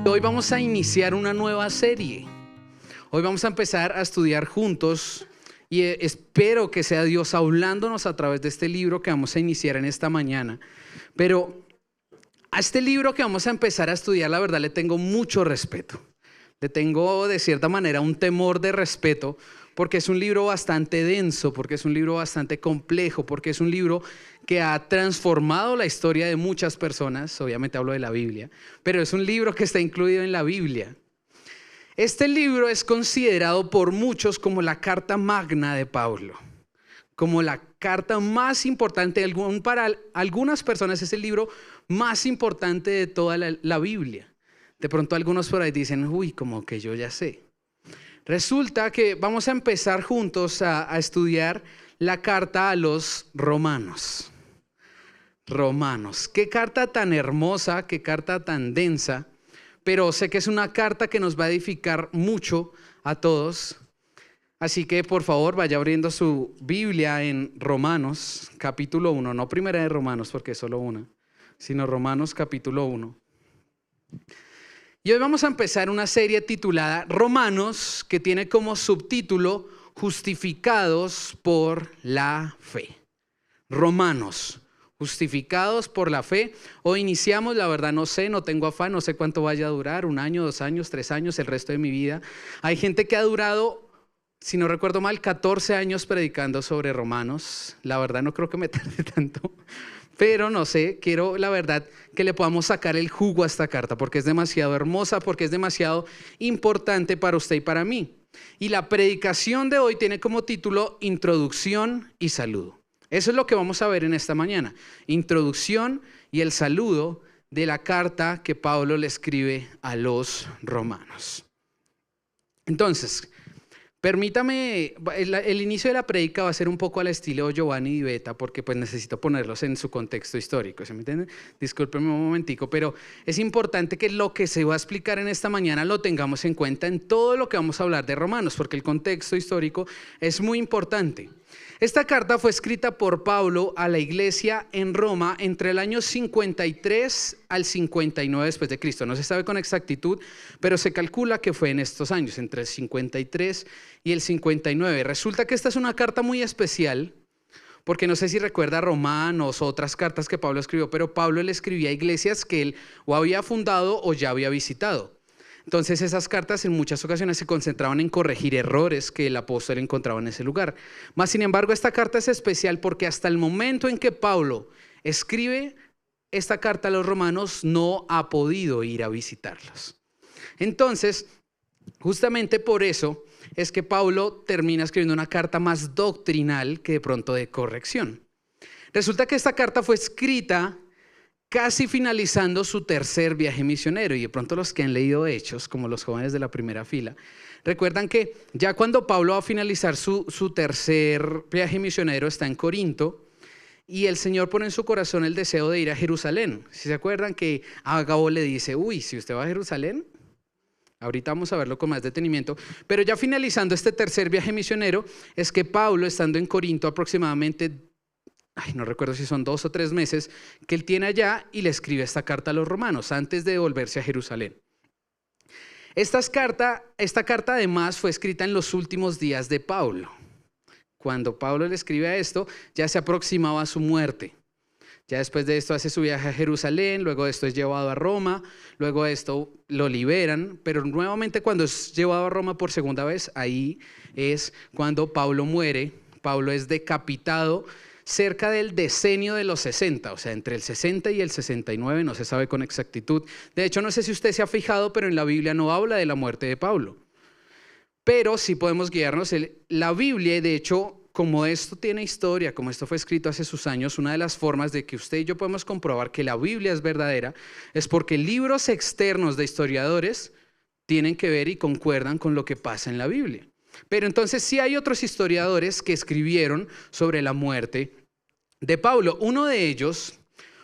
Hoy vamos a iniciar una nueva serie. Hoy vamos a empezar a estudiar juntos y espero que sea Dios hablándonos a través de este libro que vamos a iniciar en esta mañana. Pero a este libro que vamos a empezar a estudiar, la verdad le tengo mucho respeto. Le tengo de cierta manera un temor de respeto porque es un libro bastante denso, porque es un libro bastante complejo, porque es un libro que ha transformado la historia de muchas personas. Obviamente hablo de la Biblia, pero es un libro que está incluido en la Biblia. Este libro es considerado por muchos como la carta magna de Pablo, como la carta más importante, para algunas personas es el libro más importante de toda la Biblia. De pronto algunos por ahí dicen, uy, como que yo ya sé. Resulta que vamos a empezar juntos a estudiar la carta a los romanos. Romanos, qué carta tan hermosa, qué carta tan densa, pero sé que es una carta que nos va a edificar mucho a todos. Así que por favor vaya abriendo su Biblia en Romanos capítulo 1, no primera de Romanos porque es solo una, sino Romanos capítulo 1. Y hoy vamos a empezar una serie titulada Romanos, que tiene como subtítulo Justificados por la fe. Romanos, justificados por la fe. Hoy iniciamos, la verdad no sé, no tengo afán, no sé cuánto vaya a durar, 1 año, 2 años, 3 años, el resto de mi vida. Hay gente que ha durado, si no recuerdo mal, 14 años predicando sobre Romanos. La verdad no creo que me tarde tanto. Pero no sé, quiero la verdad que le podamos sacar el jugo a esta carta porque es demasiado hermosa, porque es demasiado importante para usted y para mí. Y la predicación de hoy tiene como título Introducción y Saludo. Eso es lo que vamos a ver en esta mañana. Introducción y el saludo de la carta que Pablo le escribe a los romanos. Entonces, permítame, el inicio de la prédica va a ser un poco al estilo Giovanni Di Betta porque pues necesito ponerlos en su contexto histórico, ¿se me entienden? Discúlpenme un momentico, pero es importante que lo que se va a explicar en esta mañana lo tengamos en cuenta en todo lo que vamos a hablar de Romanos, porque el contexto histórico es muy importante. Esta carta fue escrita por Pablo a la iglesia en Roma entre el año 53 al 59 después de Cristo. No se sabe con exactitud, pero se calcula que fue en estos años, entre el 53 y el 59. Resulta que esta es una carta muy especial, porque no sé si recuerda Romanos o otras cartas que Pablo escribió, pero Pablo le escribía a iglesias que él o había fundado o ya había visitado. Entonces esas cartas en muchas ocasiones se concentraban en corregir errores que el apóstol encontraba en ese lugar. Mas sin embargo esta carta es especial porque hasta el momento en que Pablo escribe esta carta a los romanos no ha podido ir a visitarlos. Entonces justamente por eso es que Pablo termina escribiendo una carta más doctrinal que de pronto de corrección. Resulta que esta carta fue escrita casi finalizando su tercer viaje misionero, y de pronto los que han leído Hechos, como los jóvenes de la primera fila, recuerdan que ya cuando Pablo va a finalizar su tercer viaje misionero está en Corinto y el Señor pone en su corazón el deseo de ir a Jerusalén. Si se acuerdan que Agabo le dice, uy, si usted va a Jerusalén, ahorita vamos a verlo con más detenimiento, pero ya finalizando este tercer viaje misionero es que Pablo, estando en Corinto aproximadamente, no recuerdo si son 2 o 3 meses, que él tiene allá y le escribe esta carta a los romanos antes de volverse a Jerusalén. Esta carta además fue escrita en los últimos días de Pablo. Cuando Pablo le escribe a esto, ya se aproximaba a su muerte. Ya después de esto hace su viaje a Jerusalén, luego de esto es llevado a Roma, luego de esto lo liberan, pero nuevamente cuando es llevado a Roma por segunda vez, ahí es cuando Pablo muere. Pablo es decapitado cerca del decenio de los 60, o sea, entre el 60 y el 69, no se sabe con exactitud. De hecho, no sé si usted se ha fijado, pero en la Biblia no habla de la muerte de Pablo. Pero sí podemos guiarnos. La Biblia, de hecho, como esto tiene historia, como esto fue escrito hace sus años, una de las formas de que usted y yo podemos comprobar que la Biblia es verdadera es porque libros externos de historiadores tienen que ver y concuerdan con lo que pasa en la Biblia. Pero entonces sí hay otros historiadores que escribieron sobre la muerte de Pablo. Uno de ellos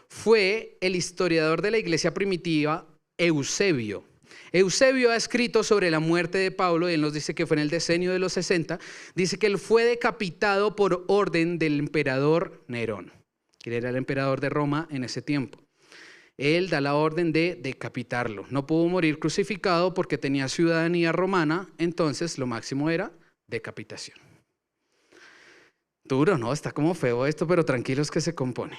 fue el historiador de la iglesia primitiva, Eusebio. Eusebio ha escrito sobre la muerte de Pablo y él nos dice que fue en el decenio de los 60. Dice que él fue decapitado por orden del emperador Nerón, que era el emperador de Roma en ese tiempo. él da la orden de decapitarlo. No pudo morir crucificado porque tenía ciudadanía romana, entonces lo máximo era decapitación. Duro, ¿no? Está como feo esto, pero tranquilos que se compone.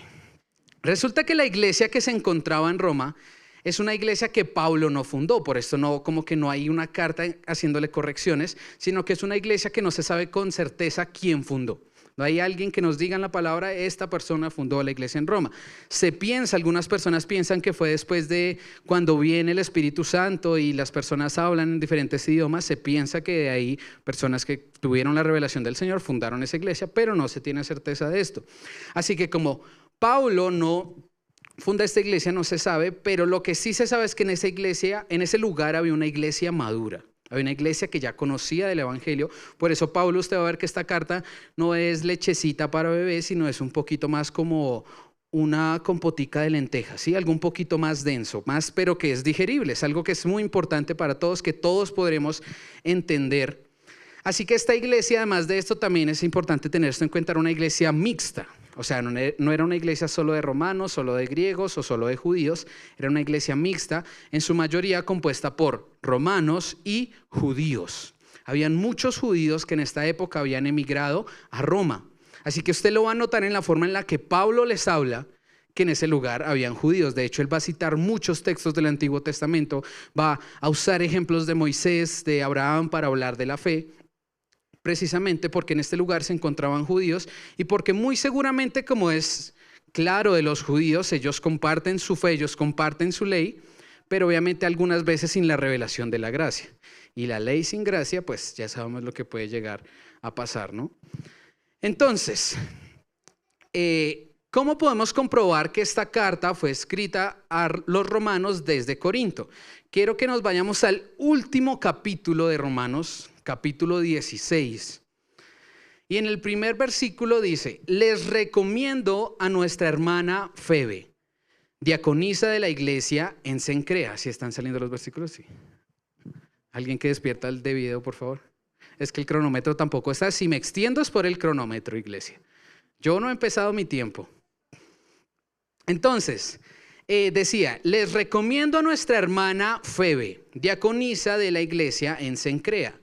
Resulta que la iglesia que se encontraba en Roma es una iglesia que Pablo no fundó, por esto no, como que no hay una carta haciéndole correcciones, sino que es una iglesia que no se sabe con certeza quién fundó. No hay alguien que nos diga en la palabra, esta persona fundó la iglesia en Roma. Se piensa, algunas personas piensan que fue después de cuando viene el Espíritu Santo y las personas hablan en diferentes idiomas, se piensa que de ahí personas que tuvieron la revelación del Señor fundaron esa iglesia, pero no se tiene certeza de esto. Así que como Pablo no funda esta iglesia, no se sabe, pero lo que sí se sabe es que en esa iglesia, en ese lugar había una iglesia madura. Había una iglesia que ya conocía del evangelio. Por eso Pablo, usted va a ver que esta carta no es lechecita para bebés, sino es un poquito más como una compotica de lentejas, ¿sí? Algo un poquito más denso, más, pero que es digerible. Es algo que es muy importante para todos, que todos podremos entender. Así que esta iglesia, además de esto, también es importante tener esto en cuenta, era una iglesia mixta. O sea, no era una iglesia solo de romanos, solo de griegos o solo de judíos. Era una iglesia mixta, en su mayoría compuesta por romanos y judíos. Habían muchos judíos que en esta época habían emigrado a Roma. Así que usted lo va a notar en la forma en la que Pablo les habla, que en ese lugar habían judíos. De hecho, él va a citar muchos textos del Antiguo Testamento, va a usar ejemplos de Moisés, de Abraham para hablar de la fe, precisamente porque en este lugar se encontraban judíos y porque muy seguramente, como es claro de los judíos, ellos comparten su fe, ellos comparten su ley, pero obviamente algunas veces sin la revelación de la gracia. Y la ley sin gracia, pues ya sabemos lo que puede llegar a pasar, ¿no? Entonces, ¿cómo podemos comprobar que esta carta fue escrita a los romanos desde Corinto? Quiero que nos vayamos al último capítulo de Romanos, capítulo 16. Y en el primer versículo dice: les recomiendo a nuestra hermana Febe, diaconisa de la iglesia en Cencrea. ¿Sí están saliendo los versículos? Sí. ¿Alguien que despierta el de video, por favor? Es que el cronómetro tampoco está. Si me extiendo es por el cronómetro, iglesia. Yo no he empezado mi tiempo. Entonces, decía: les recomiendo a nuestra hermana Febe, diaconisa de la iglesia en Cencrea.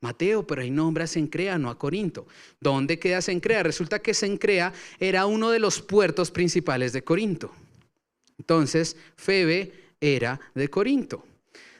Mateo, pero ahí nombra a Cencrea, no a Corinto. ¿Dónde queda Cencrea? Resulta que Cencrea era uno de los puertos principales de Corinto. Entonces, Febe era de Corinto.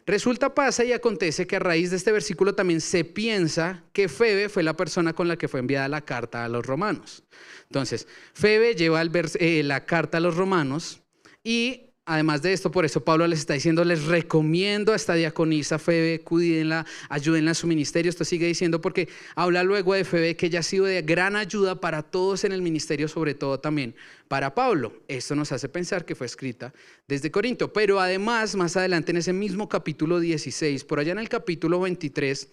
Resulta, pasa y acontece que a raíz de este versículo también se piensa que Febe fue la persona con la que fue enviada la carta a los romanos. Entonces, Febe lleva la carta a los romanos y además de esto, por eso Pablo les está diciendo: les recomiendo a esta diaconisa Febe, cuídenla, ayúdenla en su ministerio. Esto sigue diciendo porque habla luego de Febe, que ella ha sido de gran ayuda para todos en el ministerio, sobre todo también para Pablo. Esto nos hace pensar que fue escrita desde Corinto. Pero además, más adelante en ese mismo capítulo 16, por allá en el capítulo 23,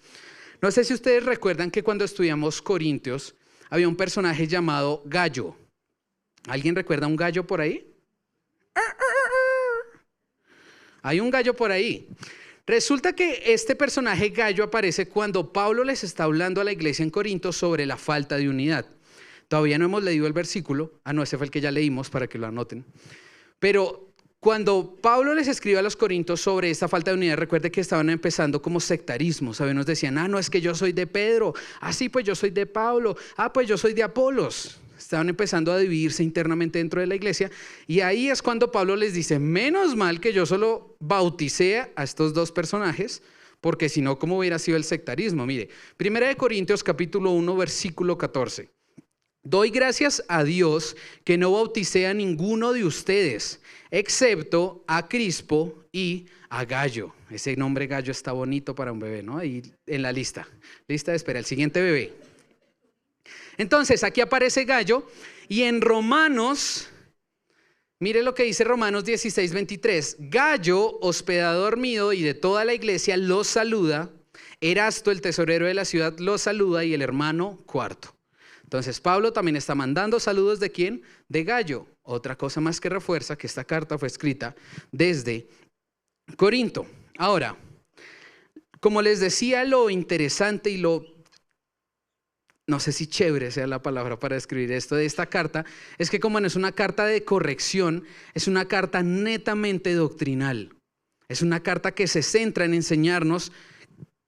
no sé si ustedes recuerdan que cuando estudiamos Corintios había un personaje llamado Gallo. ¿Alguien recuerda un gallo por ahí? Hay un gallo por ahí. Resulta que este personaje Gallo aparece cuando Pablo les está hablando a la iglesia en Corinto sobre la falta de unidad. Todavía no hemos leído el versículo. No, ese fue el que ya leímos, para que lo anoten. Pero cuando Pablo les escribe a los corintios sobre esta falta de unidad, recuerde que estaban empezando como sectarismo. ¿Saben? Nos decían: no, es que yo soy de Pedro. Sí, pues yo soy de Pablo. Pues yo soy de Apolos. Estaban empezando a dividirse internamente dentro de la iglesia, y ahí es cuando Pablo les dice: menos mal que yo solo bauticé a estos dos personajes, porque si no, ¿cómo hubiera sido el sectarismo? Mire, 1 Corintios capítulo 1 versículo 14. Doy gracias a Dios que no bauticé a ninguno de ustedes, excepto a Crispo y a Gallo. Ese nombre Gallo está bonito para un bebé, ¿no? Ahí en la lista de espera, el siguiente bebé. Entonces, aquí aparece Gallo, y en Romanos, mire lo que dice Romanos 16:23. Gallo, hospedado dormido y de toda la iglesia, los saluda. Erasto, el tesorero de la ciudad, los saluda, y el hermano Cuarto. Entonces, Pablo también está mandando saludos. ¿De quién? De Gallo. Otra cosa más que refuerza que esta carta fue escrita desde Corinto. Ahora, como les decía, lo interesante y lo no sé si chévere sea la palabra para describir esto de esta carta, es que como no es una carta de corrección, es una carta netamente doctrinal. Es una carta que se centra en enseñarnos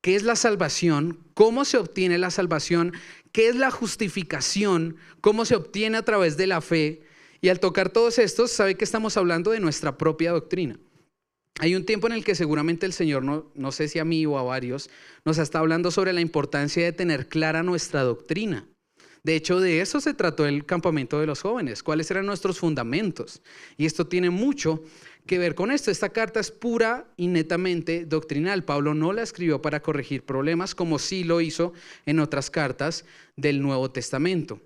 qué es la salvación, cómo se obtiene la salvación, qué es la justificación, cómo se obtiene a través de la fe. Y al tocar todos estos, sabe que estamos hablando de nuestra propia doctrina. Hay un tiempo en el que seguramente el Señor, no sé si a mí o a varios, nos está hablando sobre la importancia de tener clara nuestra doctrina. De hecho, de eso se trató el campamento de los jóvenes. ¿Cuáles eran nuestros fundamentos? Y esto tiene mucho que ver con esto. Esta carta es pura y netamente doctrinal. Pablo no la escribió para corregir problemas, como sí lo hizo en otras cartas del Nuevo Testamento.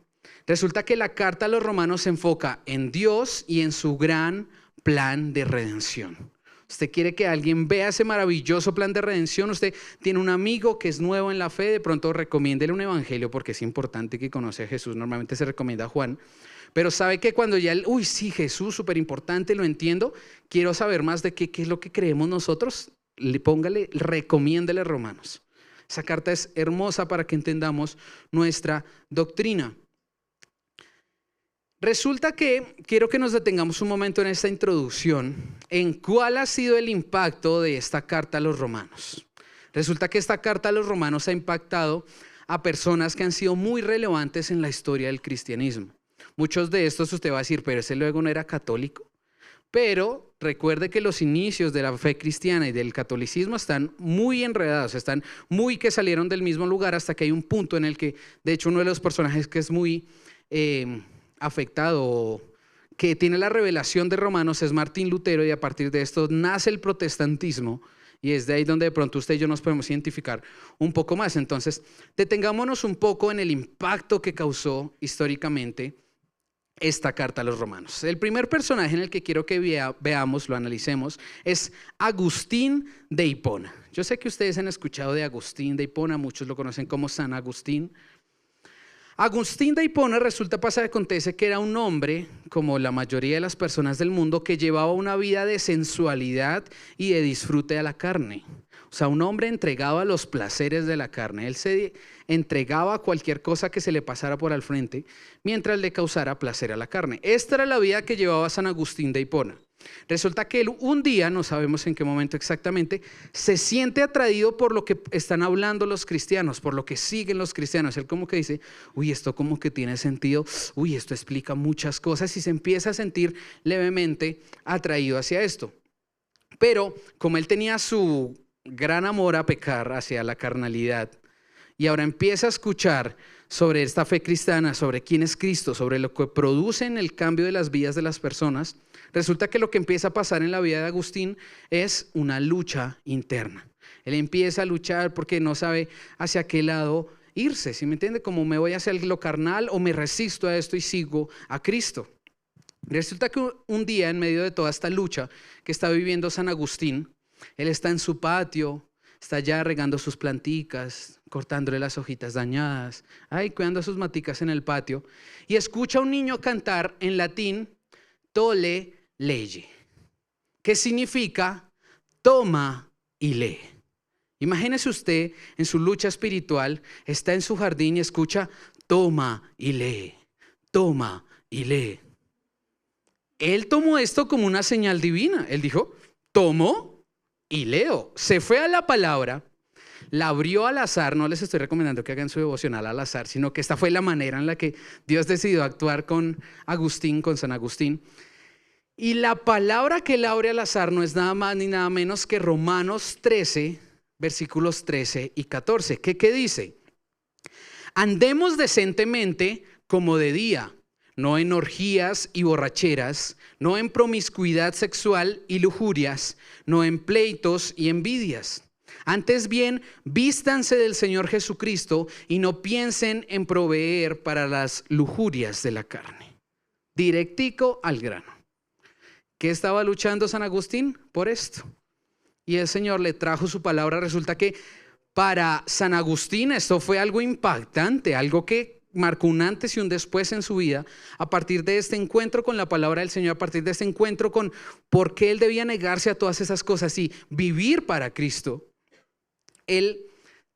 Resulta que la carta a los romanos se enfoca en Dios y en su gran plan de redención. Usted quiere que alguien vea ese maravilloso plan de redención. Usted tiene un amigo que es nuevo en la fe, de pronto recomiéndele un evangelio porque es importante que conoce a Jesús. Normalmente se recomienda a Juan. Pero sabe que cuando ya, sí, Jesús, súper importante, lo entiendo. Quiero saber más de qué es lo que creemos nosotros. Recomiéndele Romanos. Esa carta es hermosa para que entendamos nuestra doctrina. Resulta que quiero que nos detengamos un momento en esta introducción en cuál ha sido el impacto de esta carta a los romanos. Resulta que esta carta a los romanos ha impactado a personas que han sido muy relevantes en la historia del cristianismo. Muchos de estos usted va a decir, pero ese luego no era católico. Pero recuerde que los inicios de la fe cristiana y del catolicismo están muy enredados, están muy que salieron del mismo lugar hasta que hay un punto en el que, de hecho, uno de los personajes que es muy afectado, que tiene la revelación de Romanos, es Martín Lutero, y a partir de esto nace el protestantismo, y es de ahí donde de pronto usted y yo nos podemos identificar un poco más. Entonces, detengámonos un poco en el impacto que causó históricamente esta carta a los romanos. El primer personaje en el que quiero que veamos, lo analicemos, es Agustín de Hipona. Yo sé que ustedes han escuchado de Agustín de Hipona, muchos lo conocen como San Agustín. Agustín de Hipona acontece que era un hombre, como la mayoría de las personas del mundo, que llevaba una vida de sensualidad y de disfrute a la carne. O sea, un hombre entregado a los placeres de la carne. Él se entregaba a cualquier cosa que se le pasara por al frente mientras le causara placer a la carne. Esta era la vida que llevaba San Agustín de Hipona. Resulta que él un día, no sabemos en qué momento exactamente, se siente atraído por lo que están hablando los cristianos, por lo que siguen los cristianos. Él como que dice, esto como que tiene sentido, esto explica muchas cosas, y se empieza a sentir levemente atraído hacia esto. Pero como él tenía su gran amor a pecar, hacia la carnalidad, y ahora empieza a escuchar sobre esta fe cristiana, sobre quién es Cristo, sobre lo que produce en el cambio de las vidas de las personas, resulta que lo que empieza a pasar en la vida de Agustín es una lucha interna. Él empieza a luchar porque no sabe hacia qué lado irse, ¿sí me entiende? Como me voy hacia lo carnal o me resisto a esto y sigo a Cristo. Resulta que un día, en medio de toda esta lucha que está viviendo San Agustín, él está en su patio, está ya regando sus planticas, cortándole las hojitas dañadas, cuidando sus maticas en el patio, y escucha a un niño cantar en latín, Tolle leye, que significa toma y lee. Imagínese usted en su lucha espiritual, está en su jardín y escucha toma y lee, toma y lee. Él tomó esto como una señal divina. Él dijo, tomo y leo. Se fue a la palabra, la abrió al azar. No les estoy recomendando que hagan su devocional al azar, sino que esta fue la manera en la que Dios decidió actuar con Agustín, con San Agustín. Y la palabra que él abre al azar no es nada más ni nada menos que Romanos 13, versículos 13 y 14. ¿Qué dice? Andemos decentemente como de día, no en orgías y borracheras, no en promiscuidad sexual y lujurias, no en pleitos y envidias. Antes bien, vístanse del Señor Jesucristo y no piensen en proveer para las lujurias de la carne. Directico al grano. ¿Qué estaba luchando San Agustín? Por esto. Y el Señor le trajo su palabra. Resulta que para San Agustín esto fue algo impactante, algo que marcó un antes y un después en su vida, a partir de este encuentro con la palabra del Señor, a partir de este encuentro con por qué él debía negarse a todas esas cosas y vivir para Cristo. Él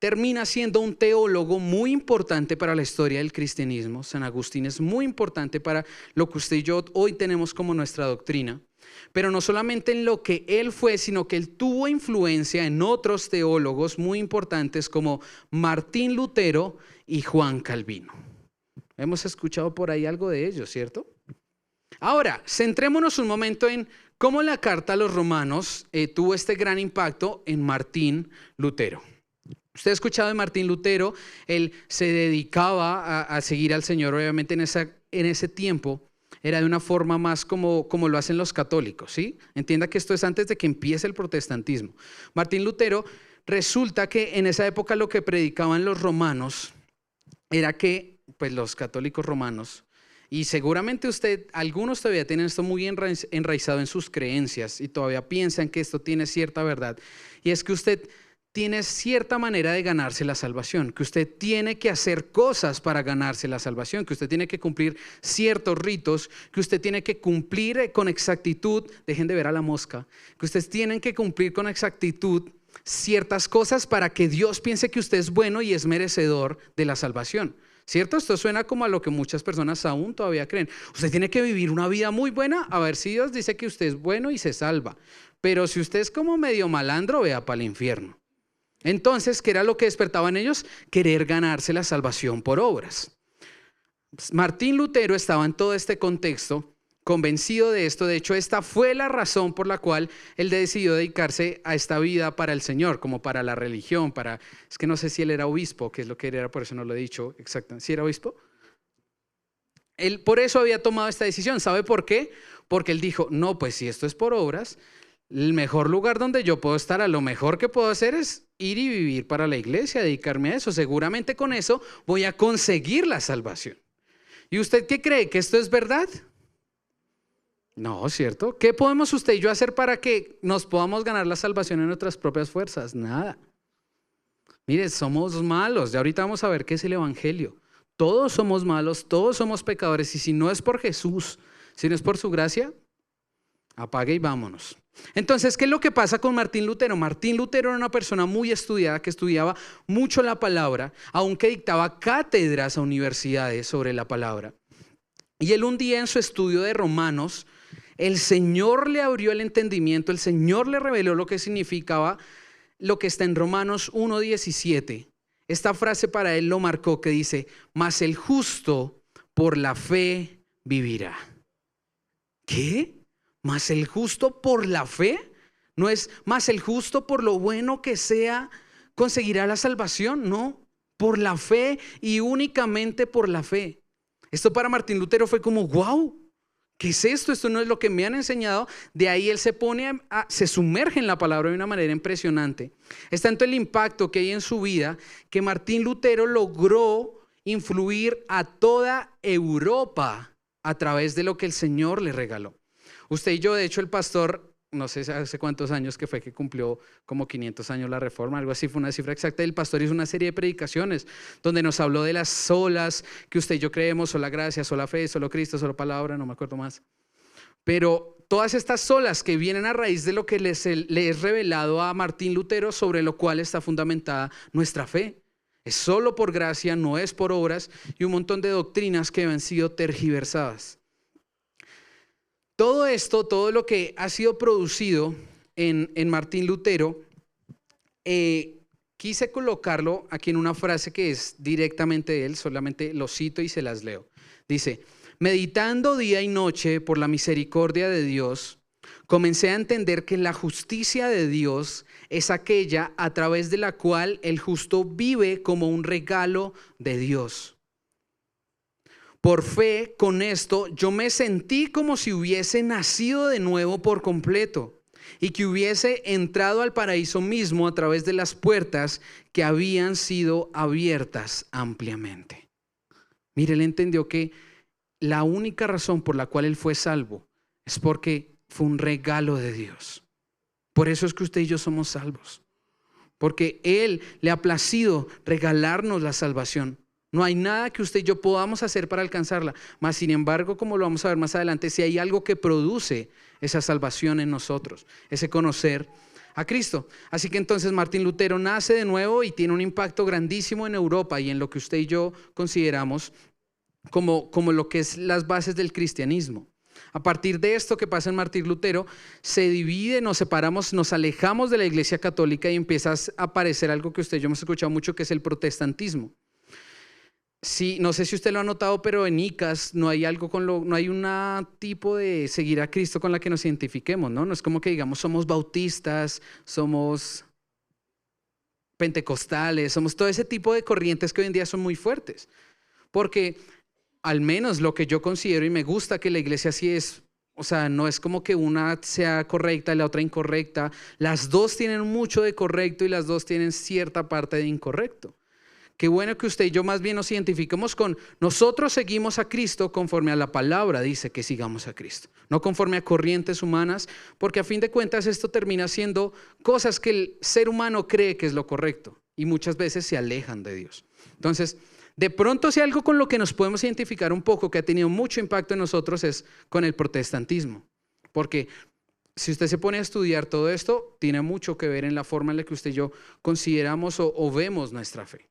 termina siendo un teólogo muy importante para la historia del cristianismo. San Agustín es muy importante para lo que usted y yo hoy tenemos como nuestra doctrina. Pero no solamente en lo que él fue, sino que él tuvo influencia en otros teólogos muy importantes como Martín Lutero y Juan Calvino. Hemos escuchado por ahí algo de ellos, ¿cierto? Ahora, centrémonos un momento en cómo la carta a los romanos tuvo este gran impacto en Martín Lutero. Usted ha escuchado de Martín Lutero. Él se dedicaba a seguir al Señor, obviamente en ese tiempo. Era de una forma más como lo hacen los católicos, ¿sí? Entienda que esto es antes de que empiece el protestantismo. Martín Lutero, resulta que en esa época lo que predicaban los romanos era que, pues los católicos romanos, y seguramente algunos todavía tienen esto muy enraizado en sus creencias y todavía piensan que esto tiene cierta verdad, y es que usted tiene cierta manera de ganarse la salvación, que usted tiene que hacer cosas para ganarse la salvación, que usted tiene que cumplir ciertos ritos, que usted tiene que cumplir con exactitud, dejen de ver a la mosca, que ustedes tienen que cumplir con exactitud ciertas cosas para que Dios piense que usted es bueno y es merecedor de la salvación. ¿Cierto? Esto suena como a lo que muchas personas aún todavía creen. Usted tiene que vivir una vida muy buena a ver si Dios dice que usted es bueno y se salva. Pero si usted es como medio malandro, vea para el infierno. Entonces, ¿qué era lo que despertaban ellos? Querer ganarse la salvación por obras. Martín Lutero estaba en todo este contexto, convencido de esto. De hecho, esta fue la razón por la cual él decidió dedicarse a esta vida para el Señor, como para la religión, es que no sé si él era obispo, que es lo que él era, por eso no lo he dicho exactamente. ¿Sí era obispo? Él por eso había tomado esta decisión. ¿Sabe por qué? Porque él dijo, no, pues si esto es por obras, el mejor lugar donde yo puedo estar, a lo mejor que puedo hacer es ir y vivir para la iglesia, dedicarme a eso. Seguramente con eso voy a conseguir la salvación. ¿Y usted qué cree? ¿Que esto es verdad? No, ¿cierto? ¿Qué podemos usted y yo hacer para que nos podamos ganar la salvación en nuestras propias fuerzas? Nada. Mire, somos malos. Ya ahorita vamos a ver qué es el evangelio. Todos somos malos, todos somos pecadores. Y si no es por Jesús, si no es por su gracia, apague y vámonos. Entonces, ¿qué es lo que pasa con Martín Lutero? Martín Lutero era una persona muy estudiada, que estudiaba mucho la palabra, aunque dictaba cátedras a universidades sobre la palabra. Y él un día en su estudio de Romanos, el Señor le abrió el entendimiento, el Señor le reveló lo que significaba lo que está en Romanos 1:17. Esta frase para él lo marcó, que dice, mas el justo por la fe vivirá. ¿Qué? ¿Más el justo por la fe? No es más el justo por lo bueno que sea conseguirá la salvación, no, por la fe y únicamente por la fe. Esto para Martín Lutero fue como, wow, ¿qué es esto? Esto no es lo que me han enseñado. De ahí él se sumerge en la palabra de una manera impresionante. Es tanto el impacto que hay en su vida que Martín Lutero logró influir a toda Europa a través de lo que el Señor le regaló. Usted y yo, de hecho, el pastor, no sé hace cuántos años que fue que cumplió como 500 años la reforma, algo así, fue una cifra exacta. El pastor hizo una serie de predicaciones donde nos habló de las solas que usted y yo creemos, sola gracia, sola fe, solo Cristo, solo palabra, no me acuerdo más. Pero todas estas solas que vienen a raíz de lo que le es revelado a Martín Lutero, sobre lo cual está fundamentada nuestra fe. Es solo por gracia, no es por obras, y un montón de doctrinas que han sido tergiversadas. Todo esto, todo lo que ha sido producido en Martín Lutero, quise colocarlo aquí en una frase que es directamente de él, solamente lo cito y se las leo. Dice, meditando día y noche por la misericordia de Dios, comencé a entender que la justicia de Dios es aquella a través de la cual el justo vive como un regalo de Dios. Por fe, con esto, yo me sentí como si hubiese nacido de nuevo por completo y que hubiese entrado al paraíso mismo a través de las puertas que habían sido abiertas ampliamente. Mire, él entendió que la única razón por la cual él fue salvo es porque fue un regalo de Dios. Por eso es que usted y yo somos salvos, porque Él le ha placido regalarnos la salvación. No hay nada que usted y yo podamos hacer para alcanzarla. Mas, sin embargo, como lo vamos a ver más adelante, si hay algo que produce esa salvación en nosotros, ese conocer a Cristo. Así que entonces Martín Lutero nace de nuevo y tiene un impacto grandísimo en Europa y en lo que usted y yo consideramos como lo que es las bases del cristianismo. A partir de esto que pasa en Martín Lutero, se divide, nos separamos, nos alejamos de la Iglesia Católica y empieza a aparecer algo que usted y yo hemos escuchado mucho, que es el protestantismo. Sí, no sé si usted lo ha notado, pero en ICAS no hay algo no hay un tipo de seguir a Cristo con la que nos identifiquemos, ¿no? No es como que digamos somos bautistas, somos pentecostales, somos todo ese tipo de corrientes que hoy en día son muy fuertes. Porque al menos lo que yo considero y me gusta que la iglesia así es, o sea, no es como que una sea correcta y la otra incorrecta. Las dos tienen mucho de correcto y las dos tienen cierta parte de incorrecto. Qué bueno que usted y yo más bien nos identifiquemos con nosotros seguimos a Cristo conforme a la palabra dice que sigamos a Cristo, no conforme a corrientes humanas, porque a fin de cuentas esto termina siendo cosas que el ser humano cree que es lo correcto y muchas veces se alejan de Dios. Entonces, de pronto si algo con lo que nos podemos identificar un poco que ha tenido mucho impacto en nosotros es con el protestantismo, porque si usted se pone a estudiar todo esto, tiene mucho que ver en la forma en la que usted y yo consideramos o vemos nuestra fe.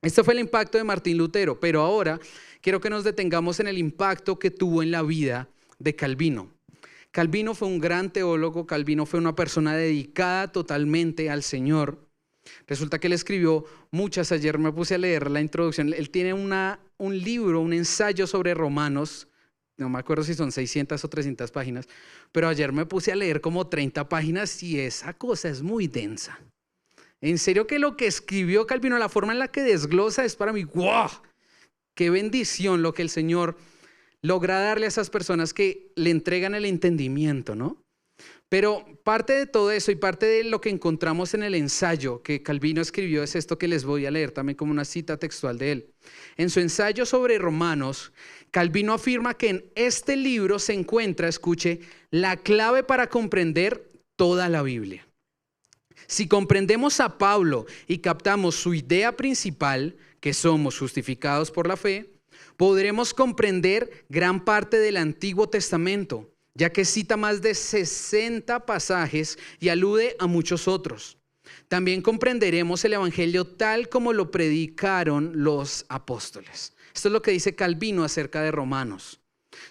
Este fue el impacto de Martín Lutero, pero ahora quiero que nos detengamos en el impacto que tuvo en la vida de Calvino. Calvino fue un gran teólogo, Calvino fue una persona dedicada totalmente al Señor. Resulta que él escribió muchas, ayer me puse a leer la introducción, él tiene un libro, un ensayo sobre Romanos, no me acuerdo si son 600 o 300 páginas, pero ayer me puse a leer como 30 páginas y esa cosa es muy densa. En serio que lo que escribió Calvino, la forma en la que desglosa es para mí, ¡wow! ¡Qué bendición lo que el Señor logra darle a esas personas que le entregan el entendimiento, ¿no? Pero parte de todo eso y parte de lo que encontramos en el ensayo que Calvino escribió es esto que les voy a leer también como una cita textual de él. En su ensayo sobre Romanos, Calvino afirma que en este libro se encuentra, escuche, la clave para comprender toda la Biblia. Si comprendemos a Pablo y captamos su idea principal, que somos justificados por la fe, podremos comprender gran parte del Antiguo Testamento, ya que cita más de 60 pasajes y alude a muchos otros. También comprenderemos el Evangelio tal como lo predicaron los apóstoles. Esto es lo que dice Calvino acerca de Romanos.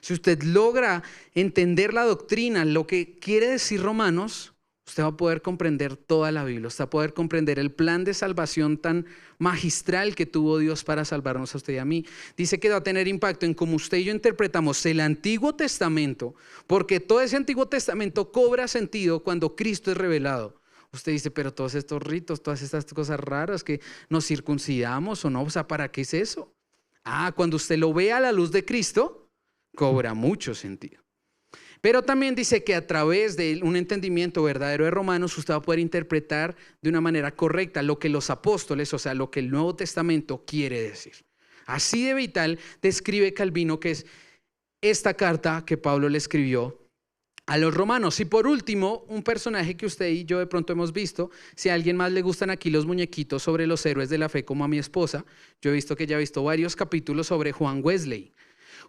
Si usted logra entender la doctrina, lo que quiere decir Romanos, usted va a poder comprender toda la Biblia, usted va a poder comprender el plan de salvación tan magistral que tuvo Dios para salvarnos a usted y a mí. Dice que va a tener impacto en cómo usted y yo interpretamos el Antiguo Testamento, porque todo ese Antiguo Testamento cobra sentido cuando Cristo es revelado. Usted dice, pero todos estos ritos, todas estas cosas raras que nos circuncidamos o no, o sea, ¿para qué es eso? Cuando usted lo ve a la luz de Cristo, cobra mucho sentido. Pero también dice que a través de un entendimiento verdadero de Romanos, usted va a poder interpretar de una manera correcta lo que los apóstoles, o sea, lo que el Nuevo Testamento quiere decir. Así de vital describe Calvino que es esta carta que Pablo le escribió a los romanos. Y por último, un personaje que usted y yo de pronto hemos visto, si a alguien más le gustan aquí los muñequitos sobre los héroes de la fe como a mi esposa, yo he visto que ella ha visto varios capítulos sobre Juan Wesley.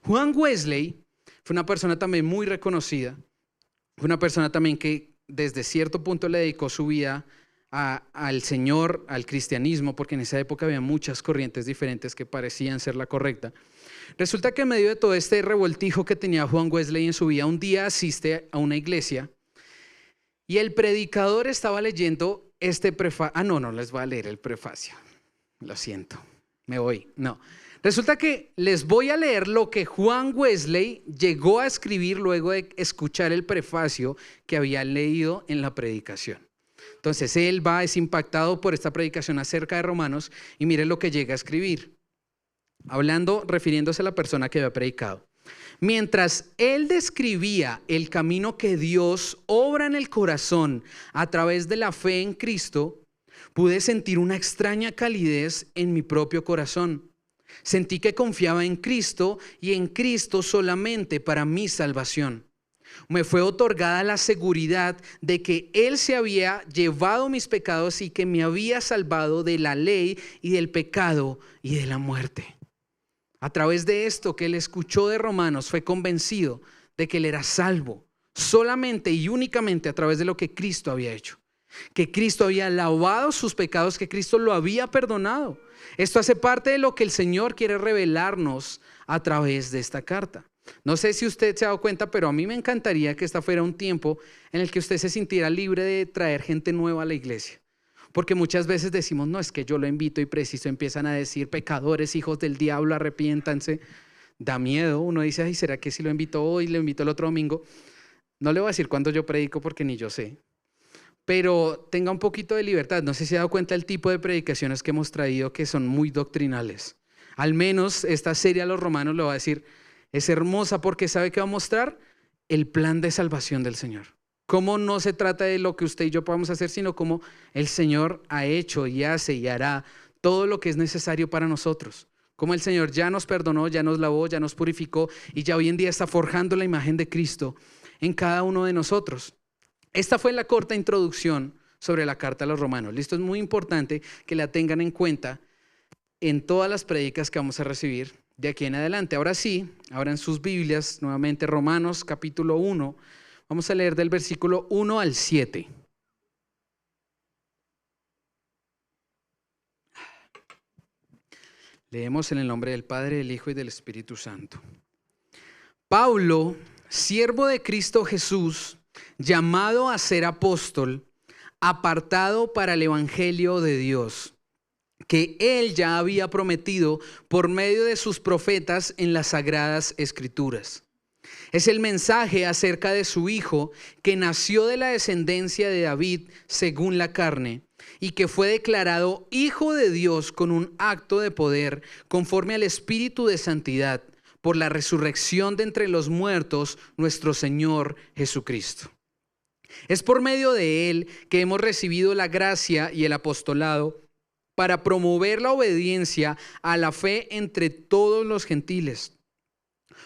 Juan Wesley fue una persona también muy reconocida, fue una persona también que desde cierto punto le dedicó su vida al Señor, al cristianismo, porque en esa época había muchas corrientes diferentes que parecían ser la correcta. Resulta que en medio de todo este revoltijo que tenía Juan Wesley en su vida, un día asiste a una iglesia y el predicador estaba leyendo este prefacio. No les voy a leer el prefacio, lo siento, me voy, no. Resulta que les voy a leer lo que Juan Wesley llegó a escribir luego de escuchar el prefacio que había leído en la predicación. Entonces él es impactado por esta predicación acerca de Romanos y mire lo que llega a escribir, refiriéndose a la persona que había predicado. Mientras él describía el camino que Dios obra en el corazón a través de la fe en Cristo, pude sentir una extraña calidez en mi propio corazón. Sentí que confiaba en Cristo y en Cristo solamente para mi salvación. Me fue otorgada la seguridad de que Él se había llevado mis pecados y que me había salvado de la ley y del pecado y de la muerte. A través de esto que él escuchó de Romanos, fue convencido de que él era salvo solamente y únicamente a través de lo que Cristo había hecho. que Cristo había lavado sus pecados, que Cristo lo había perdonado. Esto hace parte de lo que el Señor quiere revelarnos a través de esta carta. No sé si usted se ha dado cuenta, pero a mí me encantaría que esta fuera un tiempo en el que usted se sintiera libre de traer gente nueva a la iglesia. Porque muchas veces decimos, no, es que yo lo invito y preciso empiezan a decir, pecadores, hijos del diablo, arrepiéntanse. Da miedo, uno dice, ay, ¿será que si lo invito hoy, lo invito el otro domingo? No le voy a decir cuándo yo predico porque ni yo sé. Pero tenga un poquito de libertad. No sé si se ha dado cuenta el tipo de predicaciones que hemos traído que son muy doctrinales. Al menos esta serie a los romanos le va a decir, es hermosa porque sabe que va a mostrar el plan de salvación del Señor. Cómo no se trata de lo que usted y yo podamos hacer, sino cómo el Señor ha hecho y hace y hará todo lo que es necesario para nosotros. Cómo el Señor ya nos perdonó, ya nos lavó, ya nos purificó y ya hoy en día está forjando la imagen de Cristo en cada uno de nosotros. Esta fue la corta introducción sobre la carta a los romanos. Listo, es muy importante que la tengan en cuenta en todas las prédicas que vamos a recibir de aquí en adelante. Ahora sí, ahora en sus Biblias, nuevamente Romanos capítulo 1, vamos a leer del versículo 1 al 7. Leemos en el nombre del Padre, del Hijo y del Espíritu Santo. Pablo, siervo de Cristo Jesús, llamado a ser apóstol, apartado para el evangelio de Dios, que él ya había prometido por medio de sus profetas en las sagradas escrituras. Es el mensaje acerca de su Hijo, que nació de la descendencia de David según la carne, y que fue declarado Hijo de Dios con un acto de poder conforme al Espíritu de santidad, por la resurrección de entre los muertos, nuestro Señor Jesucristo. Es por medio de él que hemos recibido la gracia y el apostolado para promover la obediencia a la fe entre todos los gentiles,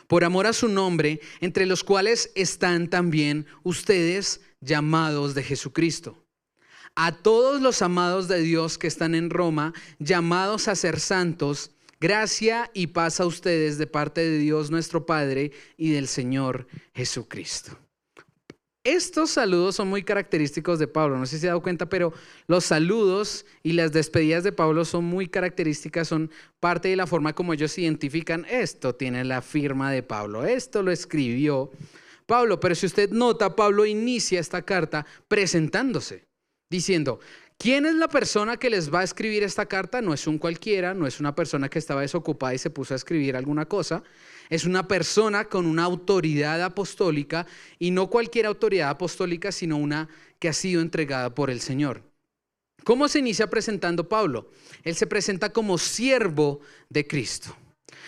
por amor a su nombre, entre los cuales están también ustedes llamados de Jesucristo. A todos los amados de Dios que están en Roma, llamados a ser santos, gracia y paz a ustedes de parte de Dios nuestro Padre y del Señor Jesucristo. Estos saludos son muy característicos de Pablo, no sé si se ha dado cuenta, pero los saludos y las despedidas de Pablo son muy características, son parte de la forma como ellos identifican, esto tiene la firma de Pablo, esto lo escribió Pablo. Pero si usted nota, Pablo inicia esta carta presentándose, diciendo, ¿quién es la persona que les va a escribir esta carta? No es un cualquiera, no es una persona que estaba desocupada y se puso a escribir alguna cosa. Es una persona con una autoridad apostólica, y no cualquier autoridad apostólica, sino una que ha sido entregada por el Señor. ¿Cómo se inicia presentando Pablo? Él se presenta como siervo de Cristo.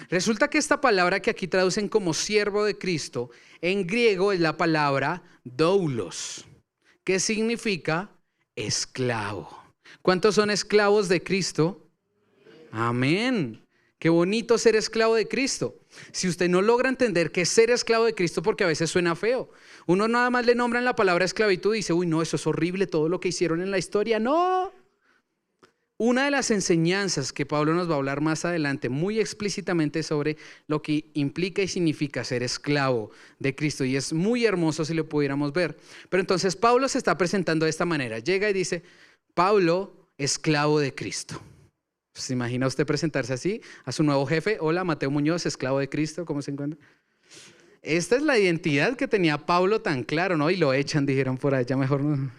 Resulta que esta palabra que aquí traducen como siervo de Cristo, en griego es la palabra doulos, que significa esclavo. ¿Cuántos son esclavos de Cristo? Amén. Qué bonito ser esclavo de Cristo. Si usted no logra entender qué es ser esclavo de Cristo, porque a veces suena feo, uno nada más le nombran la palabra esclavitud y dice, uy, no, eso es horrible, todo lo que hicieron en la historia. No. Una de las enseñanzas que Pablo nos va a hablar más adelante muy explícitamente sobre lo que implica y significa ser esclavo de Cristo, y es muy hermoso si lo pudiéramos ver. Pero entonces Pablo se está presentando de esta manera, llega y dice, Pablo, esclavo de Cristo. ¿Se imagina usted presentarse así a su nuevo jefe? Hola, Mateo Muñoz, esclavo de Cristo, ¿cómo se encuentra? Esta es la identidad que tenía Pablo tan claro, ¿no? Y lo echan, dijeron por allá, mejor no.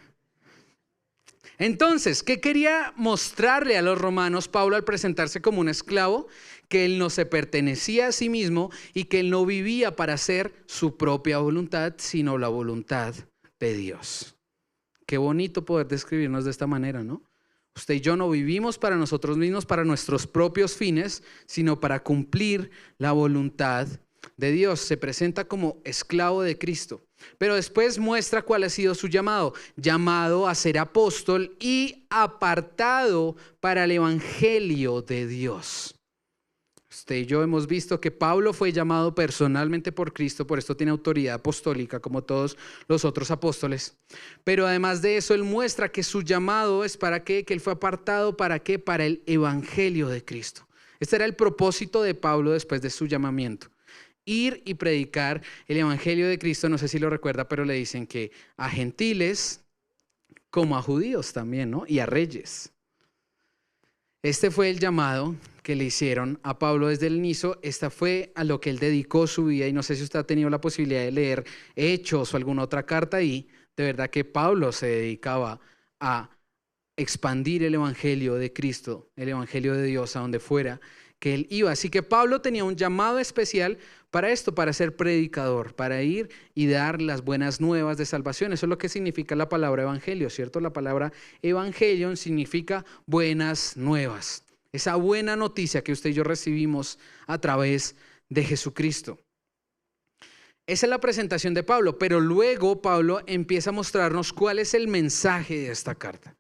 Entonces, ¿qué quería mostrarle a los romanos Pablo al presentarse como un esclavo? Que él no se pertenecía a sí mismo y que él no vivía para hacer su propia voluntad, sino la voluntad de Dios. Qué bonito poder describirnos de esta manera, ¿no? Usted y yo no vivimos para nosotros mismos, para nuestros propios fines, sino para cumplir la voluntad de Dios. Se presenta como esclavo de Cristo, pero después muestra cuál ha sido su llamado: llamado a ser apóstol y apartado para el evangelio de Dios. Usted y yo hemos visto que Pablo fue llamado personalmente por Cristo, por esto tiene autoridad apostólica como todos los otros apóstoles. Pero además de eso, él muestra que su llamado es para qué, que él fue apartado para qué, para el evangelio de Cristo. Este era el propósito de Pablo después de su llamamiento: ir y predicar el evangelio de Cristo. No sé si lo recuerda, pero le dicen que a gentiles, como a judíos también, ¿no? Y a reyes. Este fue el llamado que le hicieron a Pablo desde el inicio. Esta fue a lo que él dedicó su vida, y no sé si usted ha tenido la posibilidad de leer Hechos o alguna otra carta ahí. De verdad que Pablo se dedicaba a expandir el evangelio de Cristo, el evangelio de Dios, a donde fuera que él iba. Así que Pablo tenía un llamado especial para esto, para ser predicador, para ir y dar las buenas nuevas de salvación. Eso es lo que significa la palabra evangelio, ¿cierto? La palabra evangelion significa buenas nuevas. Esa buena noticia que usted y yo recibimos a través de Jesucristo. Esa es la presentación de Pablo, pero luego Pablo empieza a mostrarnos cuál es el mensaje de esta carta.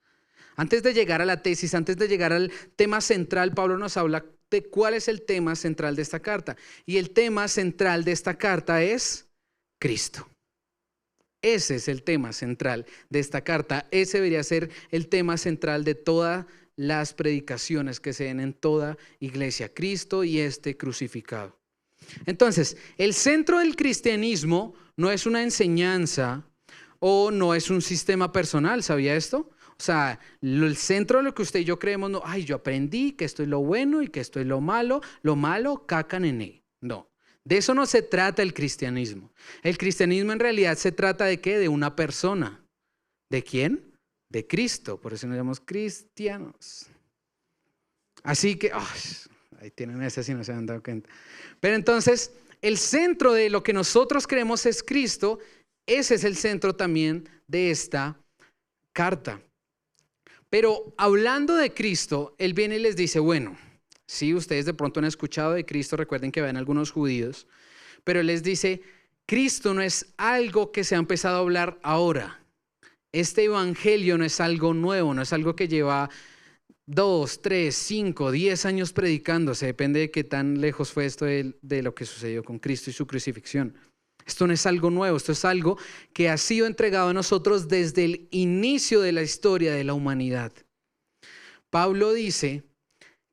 Antes de llegar a la tesis, antes de llegar al tema central, Pablo nos habla de cuál es el tema central de esta carta. Y el tema central de esta carta es Cristo. Ese es el tema central de esta carta. Ese debería ser el tema central de todas las predicaciones que se den en toda iglesia. Cristo y este crucificado. Entonces, el centro del cristianismo no es una enseñanza o no es un sistema personal. ¿Sabía esto? O sea, el centro de lo que usted y yo creemos, no, ay, yo aprendí que esto es lo bueno y que esto es lo malo, caca nené. No, de eso no se trata el cristianismo. El cristianismo en realidad se trata de ¿qué? De una persona. ¿De quién? De Cristo, por eso nos llamamos cristianos. Así que, ahí tienen ese si no se han dado cuenta. Pero entonces, el centro de lo que nosotros creemos es Cristo. Ese es el centro también de esta carta. Pero hablando de Cristo, él viene y les dice, bueno, sí, ustedes de pronto han escuchado de Cristo, recuerden que ven algunos judíos, pero él les dice, Cristo no es algo que se ha empezado a hablar ahora. Este evangelio no es algo nuevo, no es algo que lleva 2, 3, 5, 10 años predicándose, depende de qué tan lejos fue esto de lo que sucedió con Cristo y su crucifixión. Esto no es algo nuevo, esto es algo que ha sido entregado a nosotros desde el inicio de la historia de la humanidad. Pablo dice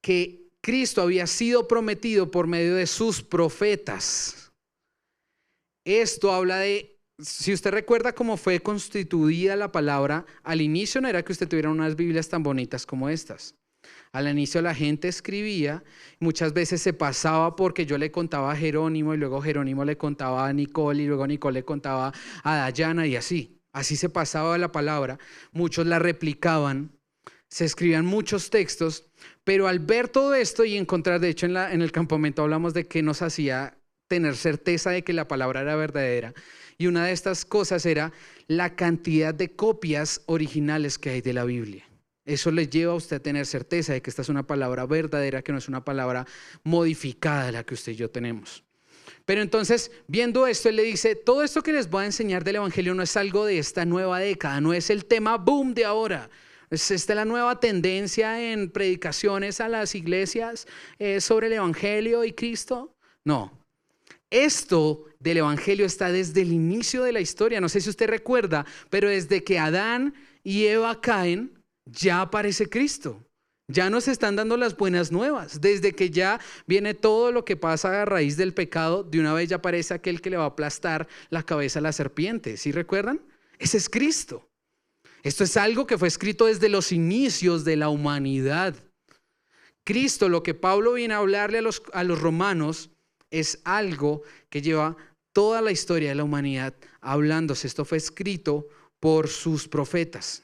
que Cristo había sido prometido por medio de sus profetas. Esto habla de, si usted recuerda cómo fue constituida la palabra, al inicio no era que usted tuviera unas Biblias tan bonitas como estas. Al inicio la gente escribía, muchas veces se pasaba porque yo le contaba a Jerónimo y luego Jerónimo le contaba a Nicole y luego Nicole le contaba a Dayana y así se pasaba la palabra. Muchos la replicaban, se escribían muchos textos, pero al ver todo esto y encontrar, de hecho en el campamento hablamos de qué nos hacía tener certeza de que la palabra era verdadera. Y una de estas cosas era la cantidad de copias originales que hay de la Biblia. Eso les lleva a usted a tener certeza de que esta es una palabra verdadera, que no es una palabra modificada de la que usted y yo tenemos. Pero entonces, viendo esto, él le dice, todo esto que les voy a enseñar del evangelio no es algo de esta nueva década, no es el tema boom de ahora. Es esta la nueva tendencia en predicaciones a las iglesias sobre el evangelio y Cristo. No. Esto del evangelio está desde el inicio de la historia. No sé si usted recuerda, pero desde que Adán y Eva caen, ya aparece Cristo. Ya nos están dando las buenas nuevas. Desde que ya viene todo lo que pasa a raíz del pecado, de una vez ya aparece aquel que le va a aplastar la cabeza a la serpiente. ¿Sí recuerdan? Ese es Cristo. Esto es algo que fue escrito desde los inicios de la humanidad. Cristo, lo que Pablo viene a hablarle a los romanos, es algo que lleva toda la historia de la humanidad hablándose. Esto fue escrito por sus profetas.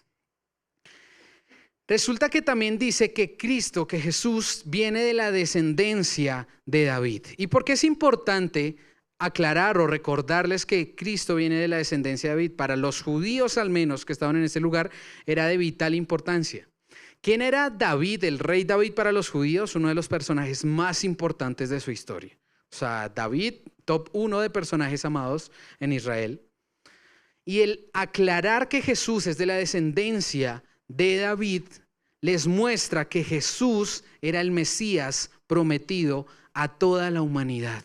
Resulta que también dice que Cristo, que Jesús viene de la descendencia de David. ¿Y por qué es importante aclarar o recordarles que Cristo viene de la descendencia de David? Para los judíos al menos que estaban en ese lugar era de vital importancia. ¿Quién era David, el rey David para los judíos? Uno de los personajes más importantes de su historia. O sea, David, top 1 de personajes amados en Israel. Y el aclarar que Jesús es de la descendencia de David les muestra que Jesús era el Mesías prometido a toda la humanidad.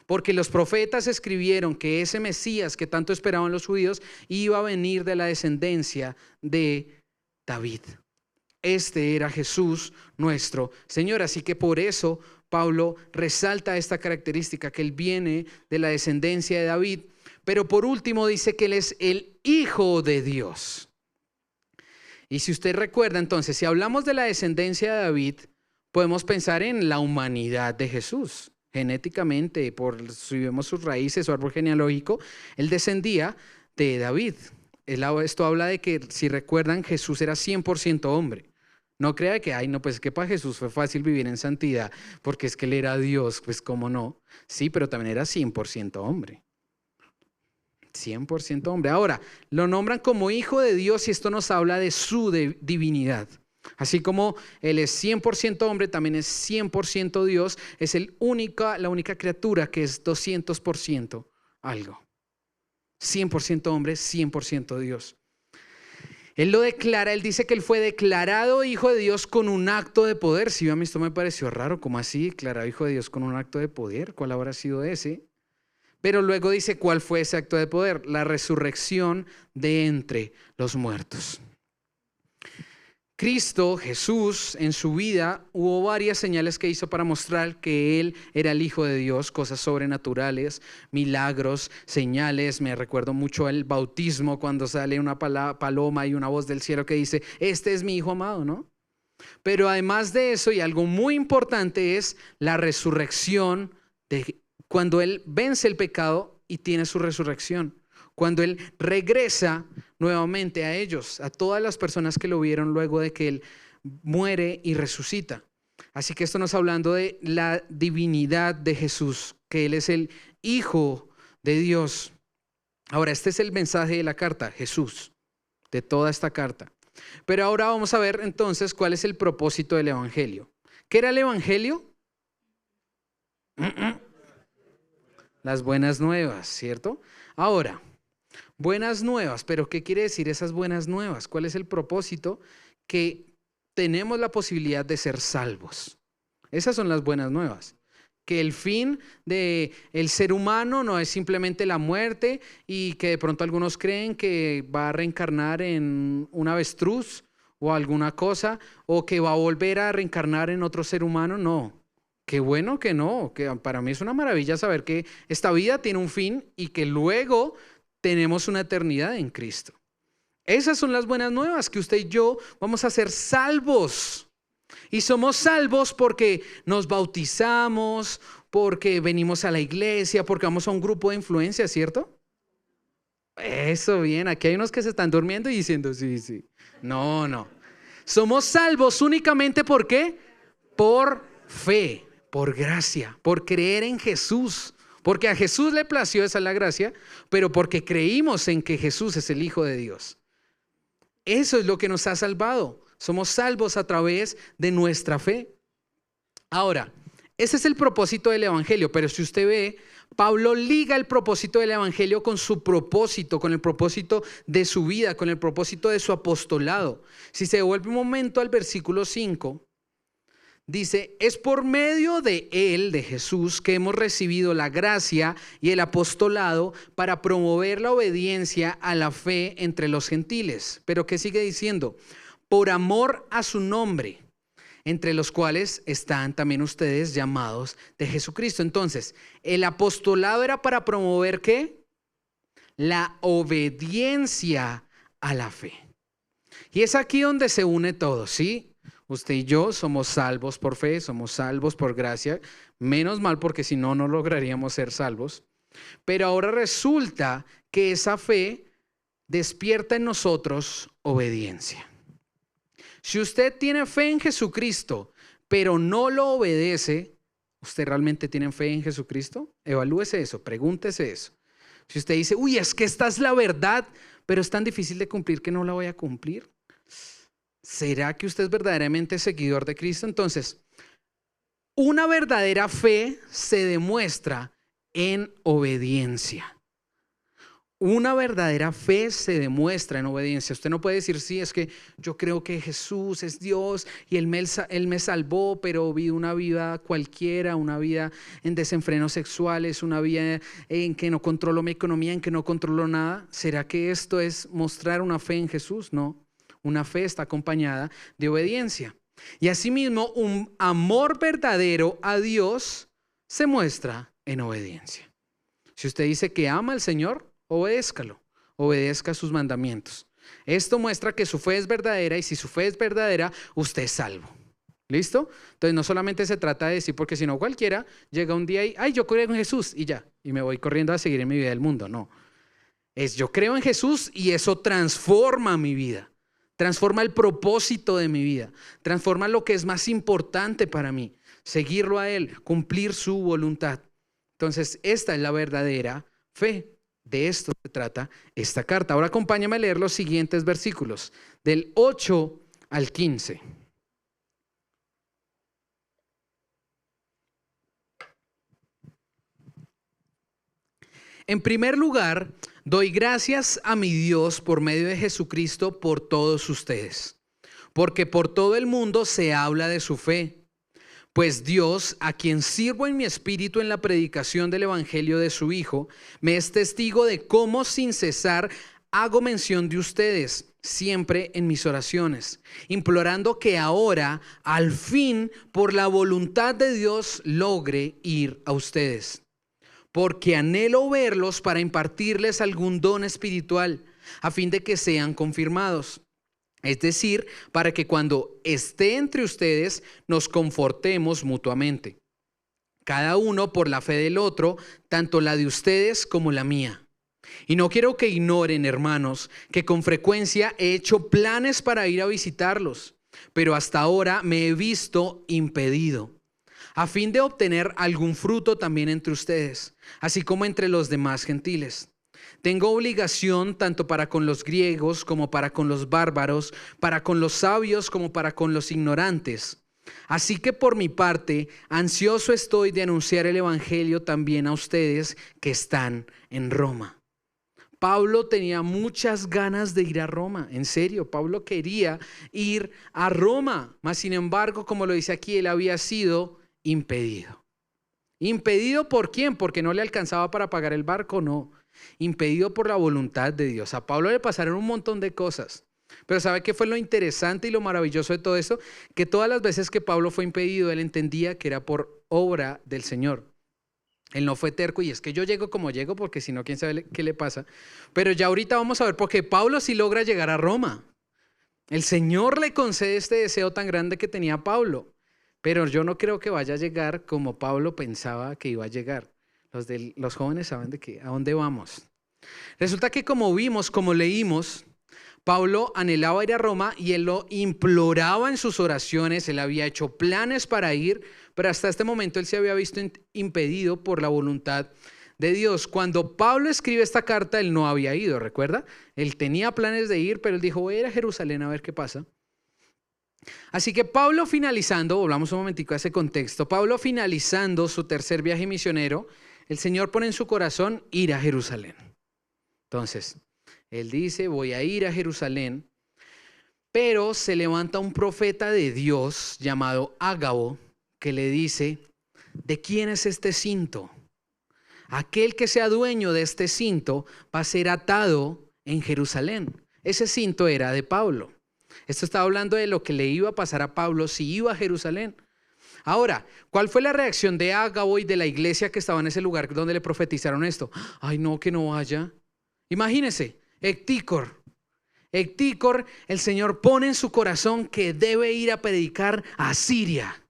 Porque los profetas escribieron que ese Mesías que tanto esperaban los judíos iba a venir de la descendencia de David. Este era Jesús nuestro Señor. Así que por eso Pablo resalta esta característica, que él viene de la descendencia de David. Pero por último dice que él es el Hijo de Dios. Y si usted recuerda, entonces, si hablamos de la descendencia de David, podemos pensar en la humanidad de Jesús. Genéticamente, si vemos sus raíces, su árbol genealógico, él descendía de David. Esto habla de que, si recuerdan, Jesús era 100% hombre. No crea que, ay, no, pues que para Jesús fue fácil vivir en santidad, porque es que él era Dios, pues cómo no. Sí, pero también era 100% hombre. 100% hombre. Ahora, lo nombran como hijo de Dios y esto nos habla de su divinidad. Así como él es 100% hombre, también es 100% Dios, es la única criatura que es 200% algo. 100% hombre, 100% Dios. Él lo declara, él dice que él fue declarado hijo de Dios con un acto de poder. Sí, a mí esto me pareció raro, ¿cómo así? Declarado hijo de Dios con un acto de poder, ¿cuál habrá sido ese? Pero luego dice cuál fue ese acto de poder, la resurrección de entre los muertos. Cristo, Jesús, en su vida hubo varias señales que hizo para mostrar que Él era el Hijo de Dios, cosas sobrenaturales, milagros, señales. Me recuerdo mucho el bautismo cuando sale una paloma y una voz del cielo que dice, este es mi Hijo amado, ¿no? Pero además de eso, y algo muy importante, es la resurrección cuando Él vence el pecado y tiene su resurrección. Cuando Él regresa nuevamente a ellos, a todas las personas que lo vieron luego de que Él muere y resucita. Así que esto nos está hablando de la divinidad de Jesús, que Él es el Hijo de Dios. Ahora, este es el mensaje de la carta, Jesús, de toda esta carta. Pero ahora vamos a ver entonces cuál es el propósito del Evangelio. ¿Qué era el Evangelio? Las buenas nuevas, ¿cierto? Ahora, buenas nuevas, pero ¿qué quiere decir esas buenas nuevas? ¿Cuál es el propósito? Que tenemos la posibilidad de ser salvos. Esas son las buenas nuevas. Que el fin del ser humano no es simplemente la muerte y que de pronto algunos creen que va a reencarnar en un avestruz o alguna cosa o que va a volver a reencarnar en otro ser humano. No. Qué bueno que no, que para mí es una maravilla saber que esta vida tiene un fin y que luego tenemos una eternidad en Cristo. Esas son las buenas nuevas, que usted y yo vamos a ser salvos. Y somos salvos porque nos bautizamos, porque venimos a la iglesia, porque vamos a un grupo de influencia, ¿cierto? Eso, bien, aquí hay unos que se están durmiendo y diciendo sí. No. Somos salvos únicamente ¿por qué? Por fe. Por gracia, por creer en Jesús, porque a Jesús le plació, esa es la gracia, pero porque creímos en que Jesús es el Hijo de Dios. Eso es lo que nos ha salvado. Somos salvos a través de nuestra fe. Ahora, ese es el propósito del Evangelio, pero si usted ve, Pablo liga el propósito del Evangelio con su propósito, con el propósito de su vida, con el propósito de su apostolado. Si se devuelve un momento al versículo 5, dice, es por medio de Él, de Jesús, que hemos recibido la gracia y el apostolado para promover la obediencia a la fe entre los gentiles. Pero ¿qué sigue diciendo? Por amor a su nombre, entre los cuales están también ustedes llamados de Jesucristo. Entonces, el apostolado era para promover ¿qué? La obediencia a la fe. Y es aquí donde se une todo, ¿sí? Usted y yo somos salvos por fe, somos salvos por gracia, menos mal porque si no, no lograríamos ser salvos. Pero ahora resulta que esa fe despierta en nosotros obediencia. Si usted tiene fe en Jesucristo, pero no lo obedece, ¿usted realmente tiene fe en Jesucristo? Evalúese eso, pregúntese eso. Si usted dice, uy, es que esta es la verdad, pero es tan difícil de cumplir que no la voy a cumplir. ¿Será que usted es verdaderamente seguidor de Cristo? Entonces, una verdadera fe se demuestra en obediencia. Una verdadera fe se demuestra en obediencia. Usted no puede decir, sí, es que yo creo que Jesús es Dios y Él me salvó, pero vi una vida cualquiera, una vida en desenfrenos sexuales, una vida en que no controlo mi economía, en que no controlo nada. ¿Será que esto es mostrar una fe en Jesús? No. Una fe está acompañada de obediencia. Y asimismo, un amor verdadero a Dios se muestra en obediencia. Si usted dice que ama al Señor, obedézcalo, obedezca sus mandamientos. Esto muestra que su fe es verdadera y si su fe es verdadera, usted es salvo. ¿Listo? Entonces no solamente se trata de decir, porque si no cualquiera llega un día y, ay, yo creo en Jesús y ya, y me voy corriendo a seguir en mi vida del mundo. No, es yo creo en Jesús y eso transforma mi vida, transforma el propósito de mi vida, transforma lo que es más importante para mí, seguirlo a Él, cumplir su voluntad. Entonces esta es la verdadera fe. De esto se trata esta carta. Ahora acompáñame a leer los siguientes versículos, del 8 al 15. En primer lugar, doy gracias a mi Dios por medio de Jesucristo por todos ustedes, porque por todo el mundo se habla de su fe. Pues Dios, a quien sirvo en mi espíritu en la predicación del evangelio de su Hijo, me es testigo de cómo sin cesar hago mención de ustedes siempre en mis oraciones, implorando que ahora, al fin, por la voluntad de Dios, logre ir a ustedes. Porque anhelo verlos para impartirles algún don espiritual, a fin de que sean confirmados. Es decir, para que cuando esté entre ustedes nos confortemos mutuamente, cada uno por la fe del otro, tanto la de ustedes como la mía. Y no quiero que ignoren, hermanos, que con frecuencia he hecho planes para ir a visitarlos, pero hasta ahora me he visto impedido, a fin de obtener algún fruto también entre ustedes, así como entre los demás gentiles. Tengo obligación tanto para con los griegos como para con los bárbaros, para con los sabios como para con los ignorantes. Así que por mi parte, ansioso estoy de anunciar el evangelio también a ustedes que están en Roma. Pablo tenía muchas ganas de ir a Roma, en serio, Pablo quería ir a Roma, mas sin embargo, como lo dice aquí, él había sido impedido. ¿Impedido por quién? ¿Porque no le alcanzaba para pagar el barco? No. Impedido por la voluntad de Dios. A Pablo le pasaron un montón de cosas, pero ¿sabe qué fue lo interesante y lo maravilloso de todo esto? Que todas las veces que Pablo fue impedido, él entendía que era por obra del Señor. Él no fue terco y es que yo llego como llego porque si no, quién sabe qué le pasa. Pero ya ahorita vamos a ver porque Pablo sí logra llegar a Roma. El Señor le concede este deseo tan grande que tenía Pablo, pero yo no creo que vaya a llegar como Pablo pensaba que iba a llegar. Los jóvenes saben a dónde vamos. Resulta que como vimos, como leímos, Pablo anhelaba ir a Roma y él lo imploraba en sus oraciones. Él había hecho planes para ir, pero hasta este momento él se había visto impedido por la voluntad de Dios. Cuando Pablo escribe esta carta, él no había ido, ¿recuerda? Él tenía planes de ir, pero él dijo, voy a ir a Jerusalén a ver qué pasa. Así que Pablo finalizando, volvamos un momentico a ese contexto, Pablo finalizando su tercer viaje misionero, el Señor pone en su corazón ir a Jerusalén. Entonces, él dice, voy a ir a Jerusalén, pero se levanta un profeta de Dios llamado Ágabo que le dice, ¿de quién es este cinto? Aquel que sea dueño de este cinto va a ser atado en Jerusalén. Ese cinto era de Pablo. Esto estaba hablando de lo que le iba a pasar a Pablo si iba a Jerusalén. Ahora, ¿cuál fue la reacción de Ágabo y de la iglesia que estaba en ese lugar donde le profetizaron esto? Ay, no, que no vaya. Imagínense, Ectícor, el Señor pone en su corazón que debe ir a predicar a Siria.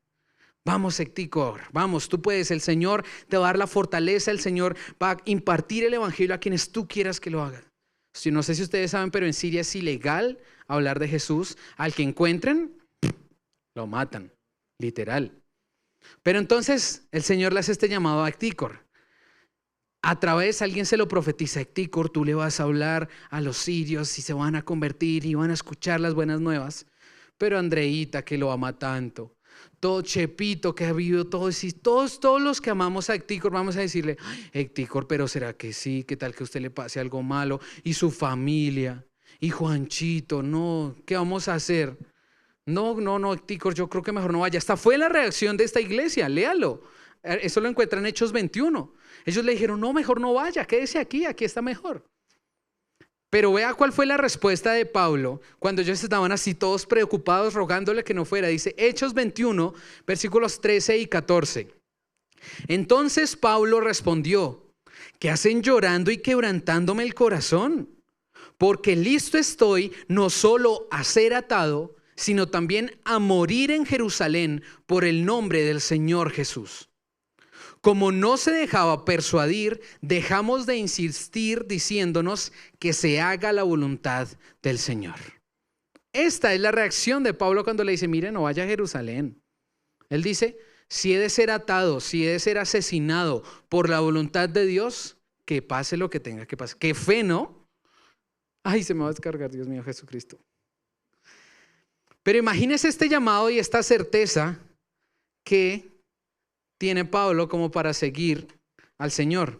Vamos, Ectícor, vamos, tú puedes, el Señor te va a dar la fortaleza, el Señor va a impartir el evangelio a quienes tú quieras que lo hagan. No sé si ustedes saben, pero en Siria es ilegal hablar de Jesús. Al que encuentren, lo matan, literal. Pero entonces el Señor le hace este llamado a Ectícor. A través, alguien se lo profetiza, Ectícor, tú le vas a hablar a los sirios y se van a convertir y van a escuchar las buenas nuevas. Pero Andreita, que lo ama tanto, todo Chepito que ha vivido todos los que amamos a Ectícor, vamos a decirle, Ectícor, pero ¿será que sí? ¿Qué tal que a usted le pase algo malo? Y su familia, y Juanchito, no, ¿qué vamos a hacer? No, Ectícor, yo creo que mejor no vaya. Esta fue la reacción de esta iglesia, léalo. Eso lo encuentran en Hechos 21. Ellos le dijeron, no, mejor no vaya, quédese aquí está mejor. Pero vea cuál fue la respuesta de Pablo cuando ellos estaban así todos preocupados rogándole que no fuera. Dice Hechos 21, versículos 13 y 14. Entonces Pablo respondió, ¿qué hacen llorando y quebrantándome el corazón? porque listo estoy no solo a ser atado, sino también a morir en Jerusalén por el nombre del Señor Jesús. Como no se dejaba persuadir, dejamos de insistir diciéndonos que se haga la voluntad del Señor. Esta es la reacción de Pablo cuando le dice, mire, no vaya a Jerusalén. Él dice, si he de ser atado, si he de ser asesinado por la voluntad de Dios, que pase lo que tenga que pasar. Qué fe, ¿no? Ay, se me va a descargar, Dios mío, Jesucristo. Pero imagínese este llamado y esta certeza que tiene Pablo como para seguir al Señor.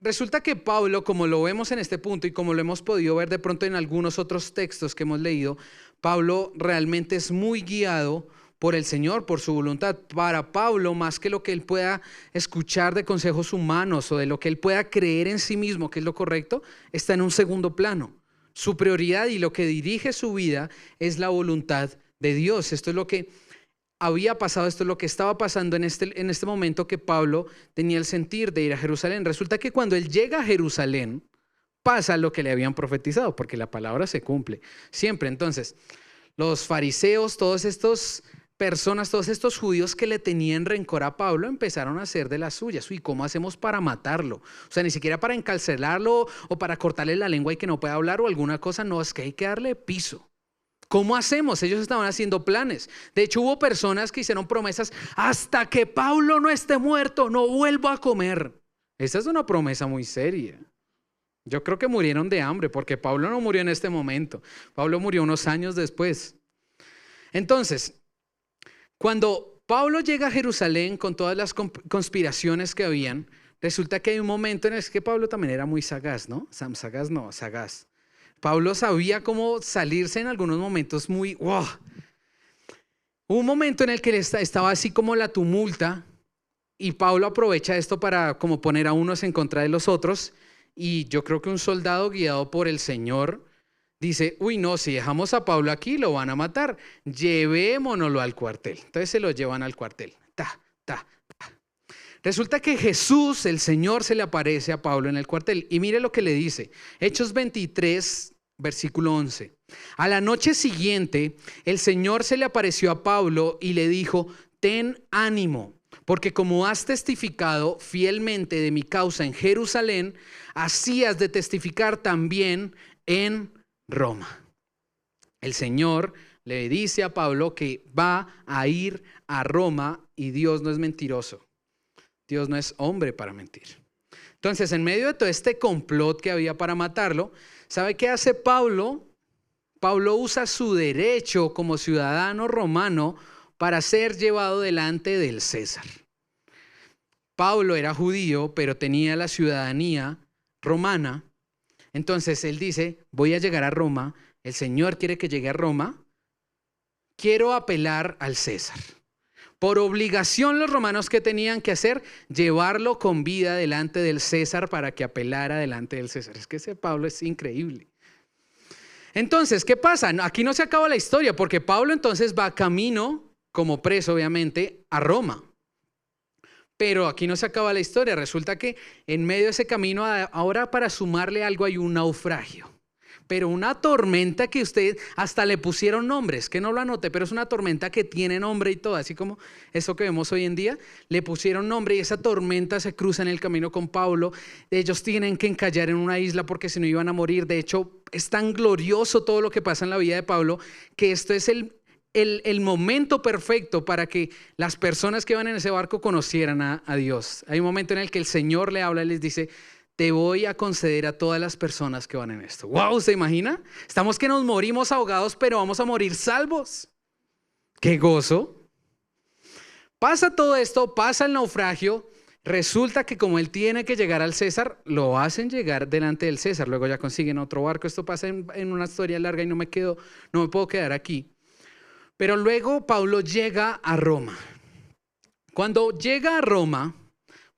Resulta que Pablo, como lo vemos en este punto y como lo hemos podido ver de pronto en algunos otros textos que hemos leído, Pablo realmente es muy guiado por el Señor, por su voluntad. Para Pablo, más que lo que él pueda escuchar de consejos humanos o de lo que él pueda creer en sí mismo, que es lo correcto, está en un segundo plano. Su prioridad y lo que dirige su vida es la voluntad de Dios. Esto es lo que había pasado, esto es lo que estaba pasando en este momento que Pablo tenía el sentir de ir a Jerusalén. Resulta que cuando él llega a Jerusalén, pasa lo que le habían profetizado, porque la palabra se cumple siempre. Entonces, los fariseos, todas estas personas, todos estos judíos que le tenían rencor a Pablo, empezaron a hacer de las suyas. ¿Y cómo hacemos para matarlo? O sea, ni siquiera para encarcelarlo o para cortarle la lengua y que no pueda hablar o alguna cosa. No, es que hay que darle piso. ¿Cómo hacemos? Ellos estaban haciendo planes. De hecho, hubo personas que hicieron promesas: hasta que Pablo no esté muerto, no vuelvo a comer. Esa es una promesa muy seria. Yo creo que murieron de hambre, porque Pablo no murió en este momento. Pablo murió unos años después. Entonces, cuando Pablo llega a Jerusalén con todas las conspiraciones que habían, resulta que hay un momento en el que Pablo también era muy sagaz, ¿no? Sagaz. Pablo sabía cómo salirse en algunos momentos muy wow. Hubo un momento en el que estaba así como la tumulta y Pablo aprovecha esto para como poner a unos en contra de los otros, y yo creo que un soldado guiado por el Señor dice: uy, no, si dejamos a Pablo aquí lo van a matar, llevémonoslo al cuartel. Entonces se lo llevan al cuartel. Resulta que Jesús, el Señor, se le aparece a Pablo en el cuartel y mire lo que le dice. Hechos 23, versículo 11. A la noche siguiente, el Señor se le apareció a Pablo y le dijo: ten ánimo, porque como has testificado fielmente de mi causa en Jerusalén, así has de testificar también en Roma. El Señor le dice a Pablo que va a ir a Roma y Dios no es mentiroso. Dios no es hombre para mentir. Entonces, en medio de todo este complot que había para matarlo, ¿sabe qué hace Pablo? Pablo usa su derecho como ciudadano romano para ser llevado delante del César. Pablo era judío, pero tenía la ciudadanía romana. Entonces él dice: voy a llegar a Roma, el Señor quiere que llegue a Roma, quiero apelar al César. Por obligación los romanos, ¿qué tenían que hacer? Llevarlo con vida delante del César para que apelara delante del César. Es que ese Pablo es increíble. Entonces, ¿qué pasa? Aquí no se acaba la historia, porque Pablo entonces va camino, como preso obviamente, a Roma. Pero aquí no se acaba la historia. Resulta que en medio de ese camino, ahora para sumarle algo, hay un naufragio. Pero una tormenta que usted hasta le pusieron nombres, que no lo anote, pero es una tormenta que tiene nombre y todo, así como eso que vemos hoy en día, le pusieron nombre y esa tormenta se cruza en el camino con Pablo. Ellos tienen que encallar en una isla porque si no iban a morir. De hecho, es tan glorioso todo lo que pasa en la vida de Pablo que esto es el momento perfecto para que las personas que van en ese barco conocieran a Dios. Hay un momento en el que el Señor le habla y les dice: te voy a conceder a todas las personas que van en esto. ¡Wow! ¿Se imagina? Estamos que nos morimos ahogados, pero vamos a morir salvos. ¡Qué gozo! Pasa todo esto, pasa el naufragio. Resulta que como él tiene que llegar al César, lo hacen llegar delante del César. Luego ya consiguen otro barco. Esto pasa en una historia larga y no me puedo quedar aquí. Pero luego Pablo llega a Roma. Cuando llega a Roma,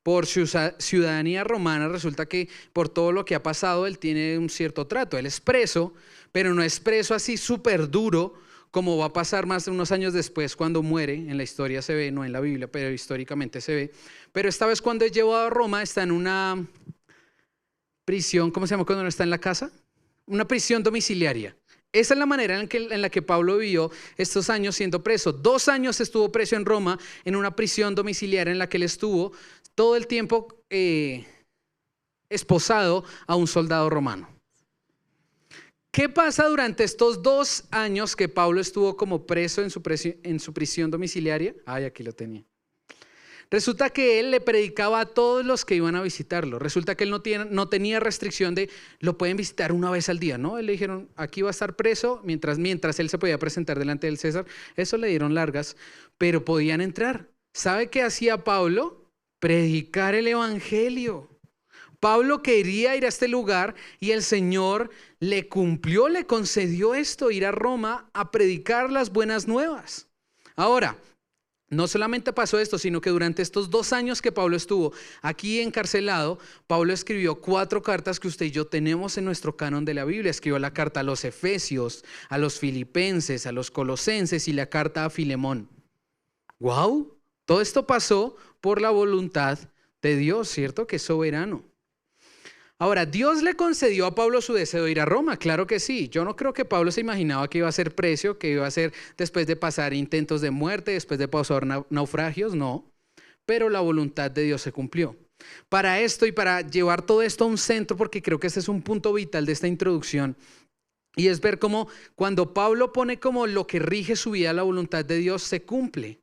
por su ciudadanía romana, resulta que por todo lo que ha pasado, él tiene un cierto trato. Él es preso, pero no es preso así súper duro, como va a pasar más de unos años después cuando muere. En la historia se ve, no en la Biblia, pero históricamente se ve. Pero esta vez cuando es llevado a Roma, está en una prisión, ¿cómo se llama cuando uno está en la casa? Una prisión domiciliaria. Esa es la manera en la que Pablo vivió estos años siendo preso. 2 años estuvo preso en Roma, en una prisión domiciliaria en la que él estuvo todo el tiempo esposado a un soldado romano. ¿Qué pasa durante estos 2 años que Pablo estuvo como preso en su prisión domiciliaria? Ay, aquí lo tenía. Resulta que él le predicaba a todos los que iban a visitarlo. Resulta que él no tenía restricción de lo pueden visitar una vez al día, ¿no? Él le dijeron, aquí va a estar preso mientras él se podía presentar delante del César. Eso le dieron largas, pero podían entrar. ¿Sabe qué hacía Pablo? Predicar el evangelio. Pablo quería ir a este lugar y el Señor le cumplió, le concedió esto, ir a Roma a predicar las buenas nuevas. Ahora, no solamente pasó esto, sino que durante estos 2 años que Pablo estuvo aquí encarcelado, Pablo escribió 4 cartas que usted y yo tenemos en nuestro canon de la Biblia. Escribió la carta a los Efesios, a los Filipenses, a los Colosenses y la carta a Filemón. ¡Wow! Todo esto pasó por la voluntad de Dios, ¿cierto? Que es soberano. Ahora, ¿Dios le concedió a Pablo su deseo de ir a Roma? Claro que sí. Yo no creo que Pablo se imaginaba que iba a ser preso, que iba a ser después de pasar intentos de muerte, después de pasar naufragios, no. Pero la voluntad de Dios se cumplió. Para esto y para llevar todo esto a un centro, porque creo que este es un punto vital de esta introducción, y es ver cómo cuando Pablo pone como lo que rige su vida, la voluntad de Dios se cumple.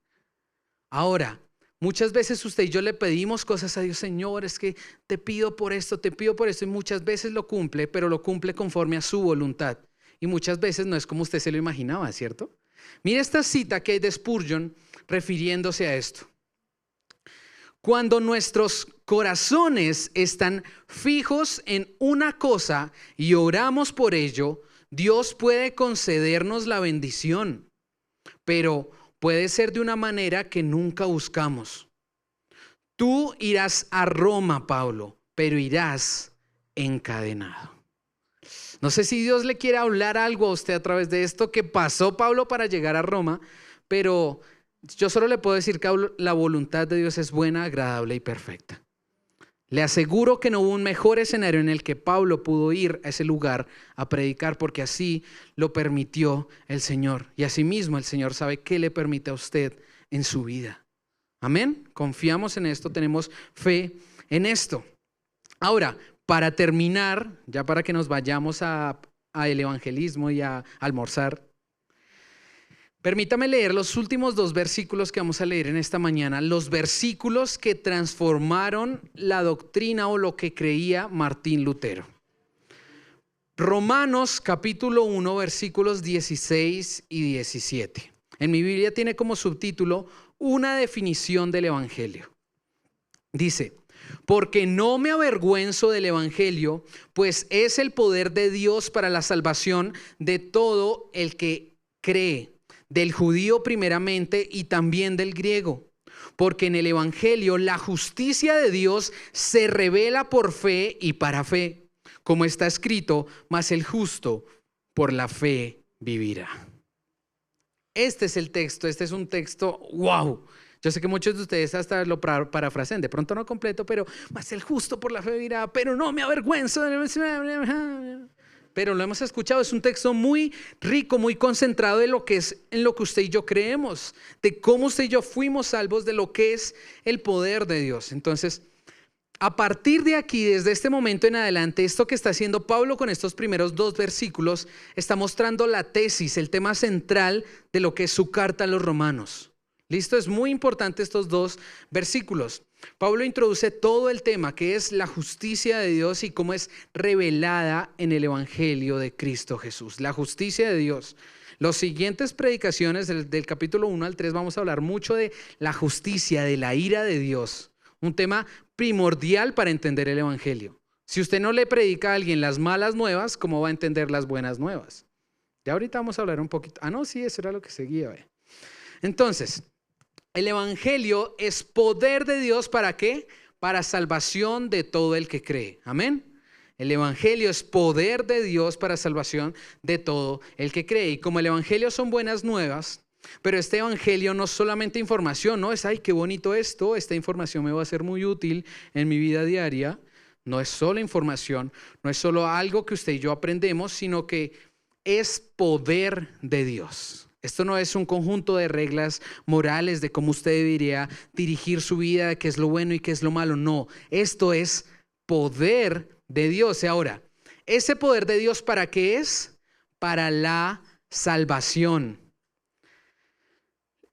Ahora, muchas veces usted y yo le pedimos cosas a Dios, Señor, es que te pido por esto, y muchas veces lo cumple, pero lo cumple conforme a su voluntad. Y muchas veces no es como usted se lo imaginaba, ¿cierto? Mire esta cita que hay de Spurgeon refiriéndose a esto. Cuando nuestros corazones están fijos en una cosa y oramos por ello, Dios puede concedernos la bendición, pero puede ser de una manera que nunca buscamos. Tú irás a Roma, Pablo, pero irás encadenado. No sé si Dios le quiere hablar algo a usted a través de esto que pasó Pablo para llegar a Roma, pero yo solo le puedo decir que la voluntad de Dios es buena, agradable y perfecta. Le aseguro que no hubo un mejor escenario en el que Pablo pudo ir a ese lugar a predicar, porque así lo permitió el Señor. Y asimismo el Señor sabe qué le permite a usted en su vida. Amén. Confiamos en esto, tenemos fe en esto. Ahora, para terminar, ya para que nos vayamos a el evangelismo y a almorzar, permítame leer los últimos 2 versículos que vamos a leer en esta mañana, los versículos que transformaron la doctrina o lo que creía Martín Lutero. Romanos capítulo 1, versículos 16 y 17. En mi Biblia tiene como subtítulo una definición del evangelio. Dice: porque no me avergüenzo del evangelio, pues es el poder de Dios para la salvación de todo el que cree, del judío primeramente y también del griego. Porque en el evangelio la justicia de Dios se revela por fe y para fe, como está escrito, mas el justo por la fe vivirá. Este es el texto, este es un texto, wow. Yo sé que muchos de ustedes hasta lo parafrasean, de pronto no completo, pero mas el justo por la fe vivirá, pero no me avergüenzo. Pero lo hemos escuchado, es un texto muy rico, muy concentrado de lo que es en lo que usted y yo creemos, de cómo usted y yo fuimos salvos, de lo que es el poder de Dios. Entonces, a partir de aquí, desde este momento en adelante, esto que está haciendo Pablo con estos primeros 2 versículos, está mostrando la tesis, el tema central de lo que es su carta a los romanos. ¿Listo? Es muy importante estos 2 versículos. Pablo introduce todo el tema que es la justicia de Dios y cómo es revelada en el evangelio de Cristo Jesús. La justicia de Dios. Las siguientes predicaciones del capítulo 1 al 3 vamos a hablar mucho de la justicia, de la ira de Dios. Un tema primordial para entender el evangelio. Si usted no le predica a alguien las malas nuevas, ¿cómo va a entender las buenas nuevas? Ya ahorita vamos a hablar un poquito. No, sí, eso era lo que seguía. Entonces, el evangelio es poder de Dios, ¿para qué? Para salvación de todo el que cree. Amén. El evangelio es poder de Dios para salvación de todo el que cree. Y como el evangelio son buenas nuevas, pero este evangelio no es solamente información, no es, ay, qué bonito esto, esta información me va a ser muy útil en mi vida diaria. no es solo información, no es solo algo que usted y yo aprendemos, sino que es poder de Dios. Esto no es un conjunto de reglas morales de cómo usted debería dirigir su vida, de qué es lo bueno y qué es lo malo. No, esto es poder de Dios. Y ahora, ¿ese poder de Dios para qué es? Para la salvación.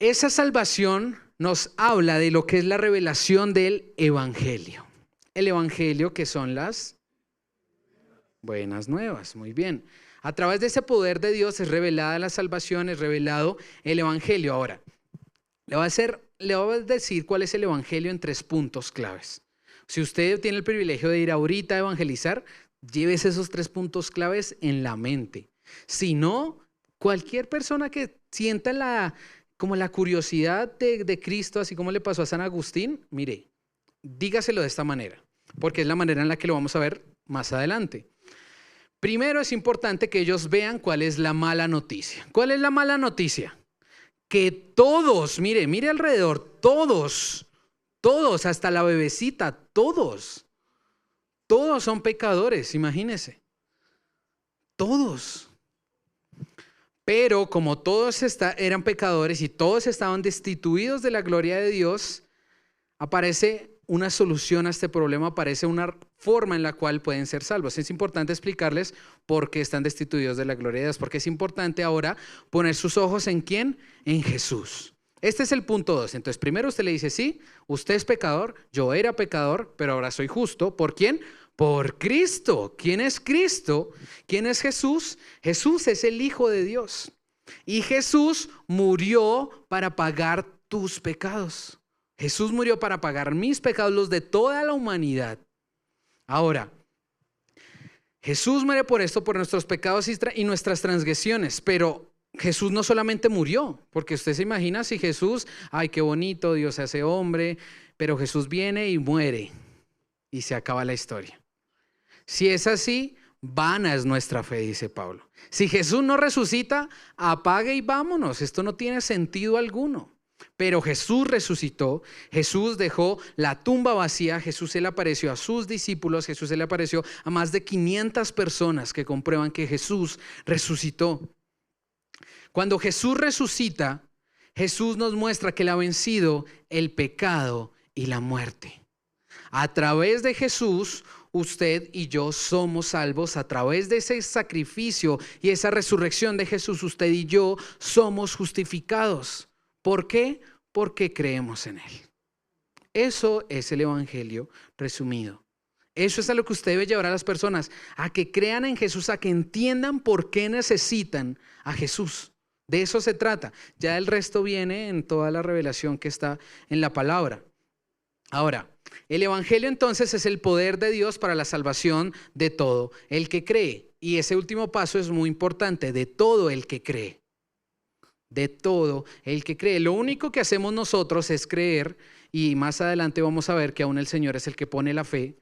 Esa salvación nos habla de lo que es la revelación del Evangelio. El Evangelio, que son las buenas nuevas. Muy bien. A través de ese poder de Dios es revelada la salvación, es revelado el Evangelio. Ahora, le voy a decir cuál es el Evangelio en 3 puntos claves. Si usted tiene el privilegio de ir ahorita a evangelizar, llévese esos 3 puntos claves en la mente. Si no, cualquier persona que sienta como la curiosidad de Cristo, así como le pasó a San Agustín, mire, dígaselo de esta manera, porque es la manera en la que lo vamos a ver más adelante. Primero es importante que ellos vean cuál es la mala noticia. ¿Cuál es la mala noticia? Que todos, mire alrededor, todos, hasta la bebecita, todos son pecadores, imagínense. Todos. Pero como todos eran pecadores y todos estaban destituidos de la gloria de Dios, aparece una solución a este problema, aparece una forma en la cual pueden ser salvos. Es importante explicarles por qué están destituidos de la gloria de Dios, porque es importante ahora poner sus ojos ¿en quién? En Jesús. Este es el punto 2. Entonces, primero usted le dice, sí, usted es pecador, yo era pecador, pero ahora soy justo. ¿Por quién? Por Cristo. ¿Quién es Cristo? ¿Quién es Jesús? Jesús es el Hijo de Dios. Y Jesús murió para pagar tus pecados. Jesús murió para pagar mis pecados, los de toda la humanidad. Ahora, Jesús muere por esto, por nuestros pecados y nuestras transgresiones, pero Jesús no solamente murió, porque usted se imagina si Jesús, ay, qué bonito, Dios se hace hombre, pero Jesús viene y muere y se acaba la historia. Si es así, vana es nuestra fe, dice Pablo. Si Jesús no resucita, apague y vámonos, esto no tiene sentido alguno. Pero Jesús resucitó, Jesús dejó la tumba vacía, Jesús se le apareció a sus discípulos, Jesús se le apareció a más de 500 personas que comprueban que Jesús resucitó. Cuando Jesús resucita, Jesús nos muestra que él ha vencido el pecado y la muerte. A través de Jesús, usted y yo somos salvos. A través de ese sacrificio y esa resurrección de Jesús, usted y yo somos justificados. ¿Por qué? Porque creemos en Él. Eso es el Evangelio resumido. Eso es a lo que usted debe llevar a las personas, a que crean en Jesús, a que entiendan por qué necesitan a Jesús. De eso se trata. Ya el resto viene en toda la revelación que está en la palabra. Ahora, el Evangelio entonces es el poder de Dios para la salvación de todo el que cree. Y ese último paso es muy importante, de todo el que cree. De todo el que cree. Lo único que hacemos nosotros es creer, y más adelante vamos a ver que aún el Señor es el que pone la fe.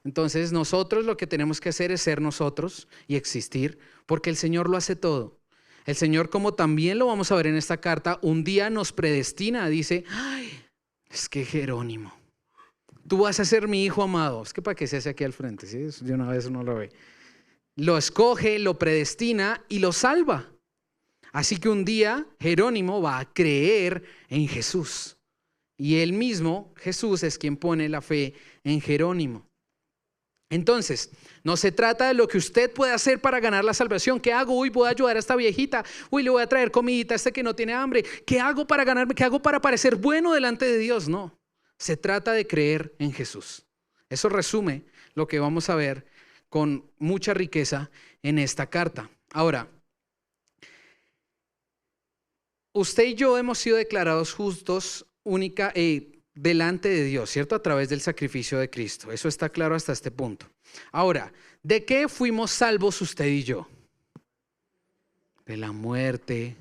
Entonces nosotros lo que tenemos que hacer es ser nosotros y existir, porque el Señor lo hace todo. El Señor, como también lo vamos a ver en esta carta, un día nos predestina, dice, ay, es que Jerónimo, tú vas a ser mi hijo amado. Es que para que se hace aquí al frente, ¿sí? De una vez uno lo ve. Lo escoge, lo predestina y lo salva. Así que un día Jerónimo va a creer en Jesús. Y él mismo, Jesús, es quien pone la fe en Jerónimo. Entonces, no se trata de lo que usted puede hacer para ganar la salvación. ¿Qué hago? Uy, voy a ayudar a esta viejita. Uy, le voy a traer comidita a este que no tiene hambre. ¿Qué hago para ganarme? ¿Qué hago para parecer bueno delante de Dios? No, se trata de creer en Jesús. Eso resume lo que vamos a ver con mucha riqueza en esta carta. Ahora, usted y yo hemos sido declarados justos delante de Dios, ¿cierto? A través del sacrificio de Cristo. Eso está claro hasta este punto. Ahora, ¿de qué fuimos salvos usted y yo? De la muerte,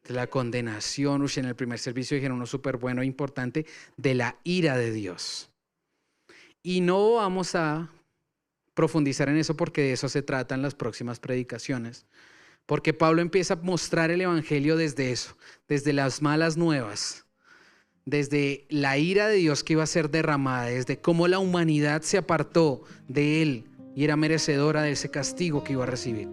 de la condenación. Uy, en el primer servicio dijeron uno súper bueno e importante, de la ira de Dios. Y no vamos a profundizar en eso porque de eso se trata en las próximas predicaciones. Porque Pablo empieza a mostrar el Evangelio desde eso, desde las malas nuevas, desde la ira de Dios que iba a ser derramada, desde cómo la humanidad se apartó de Él y era merecedora de ese castigo que iba a recibir.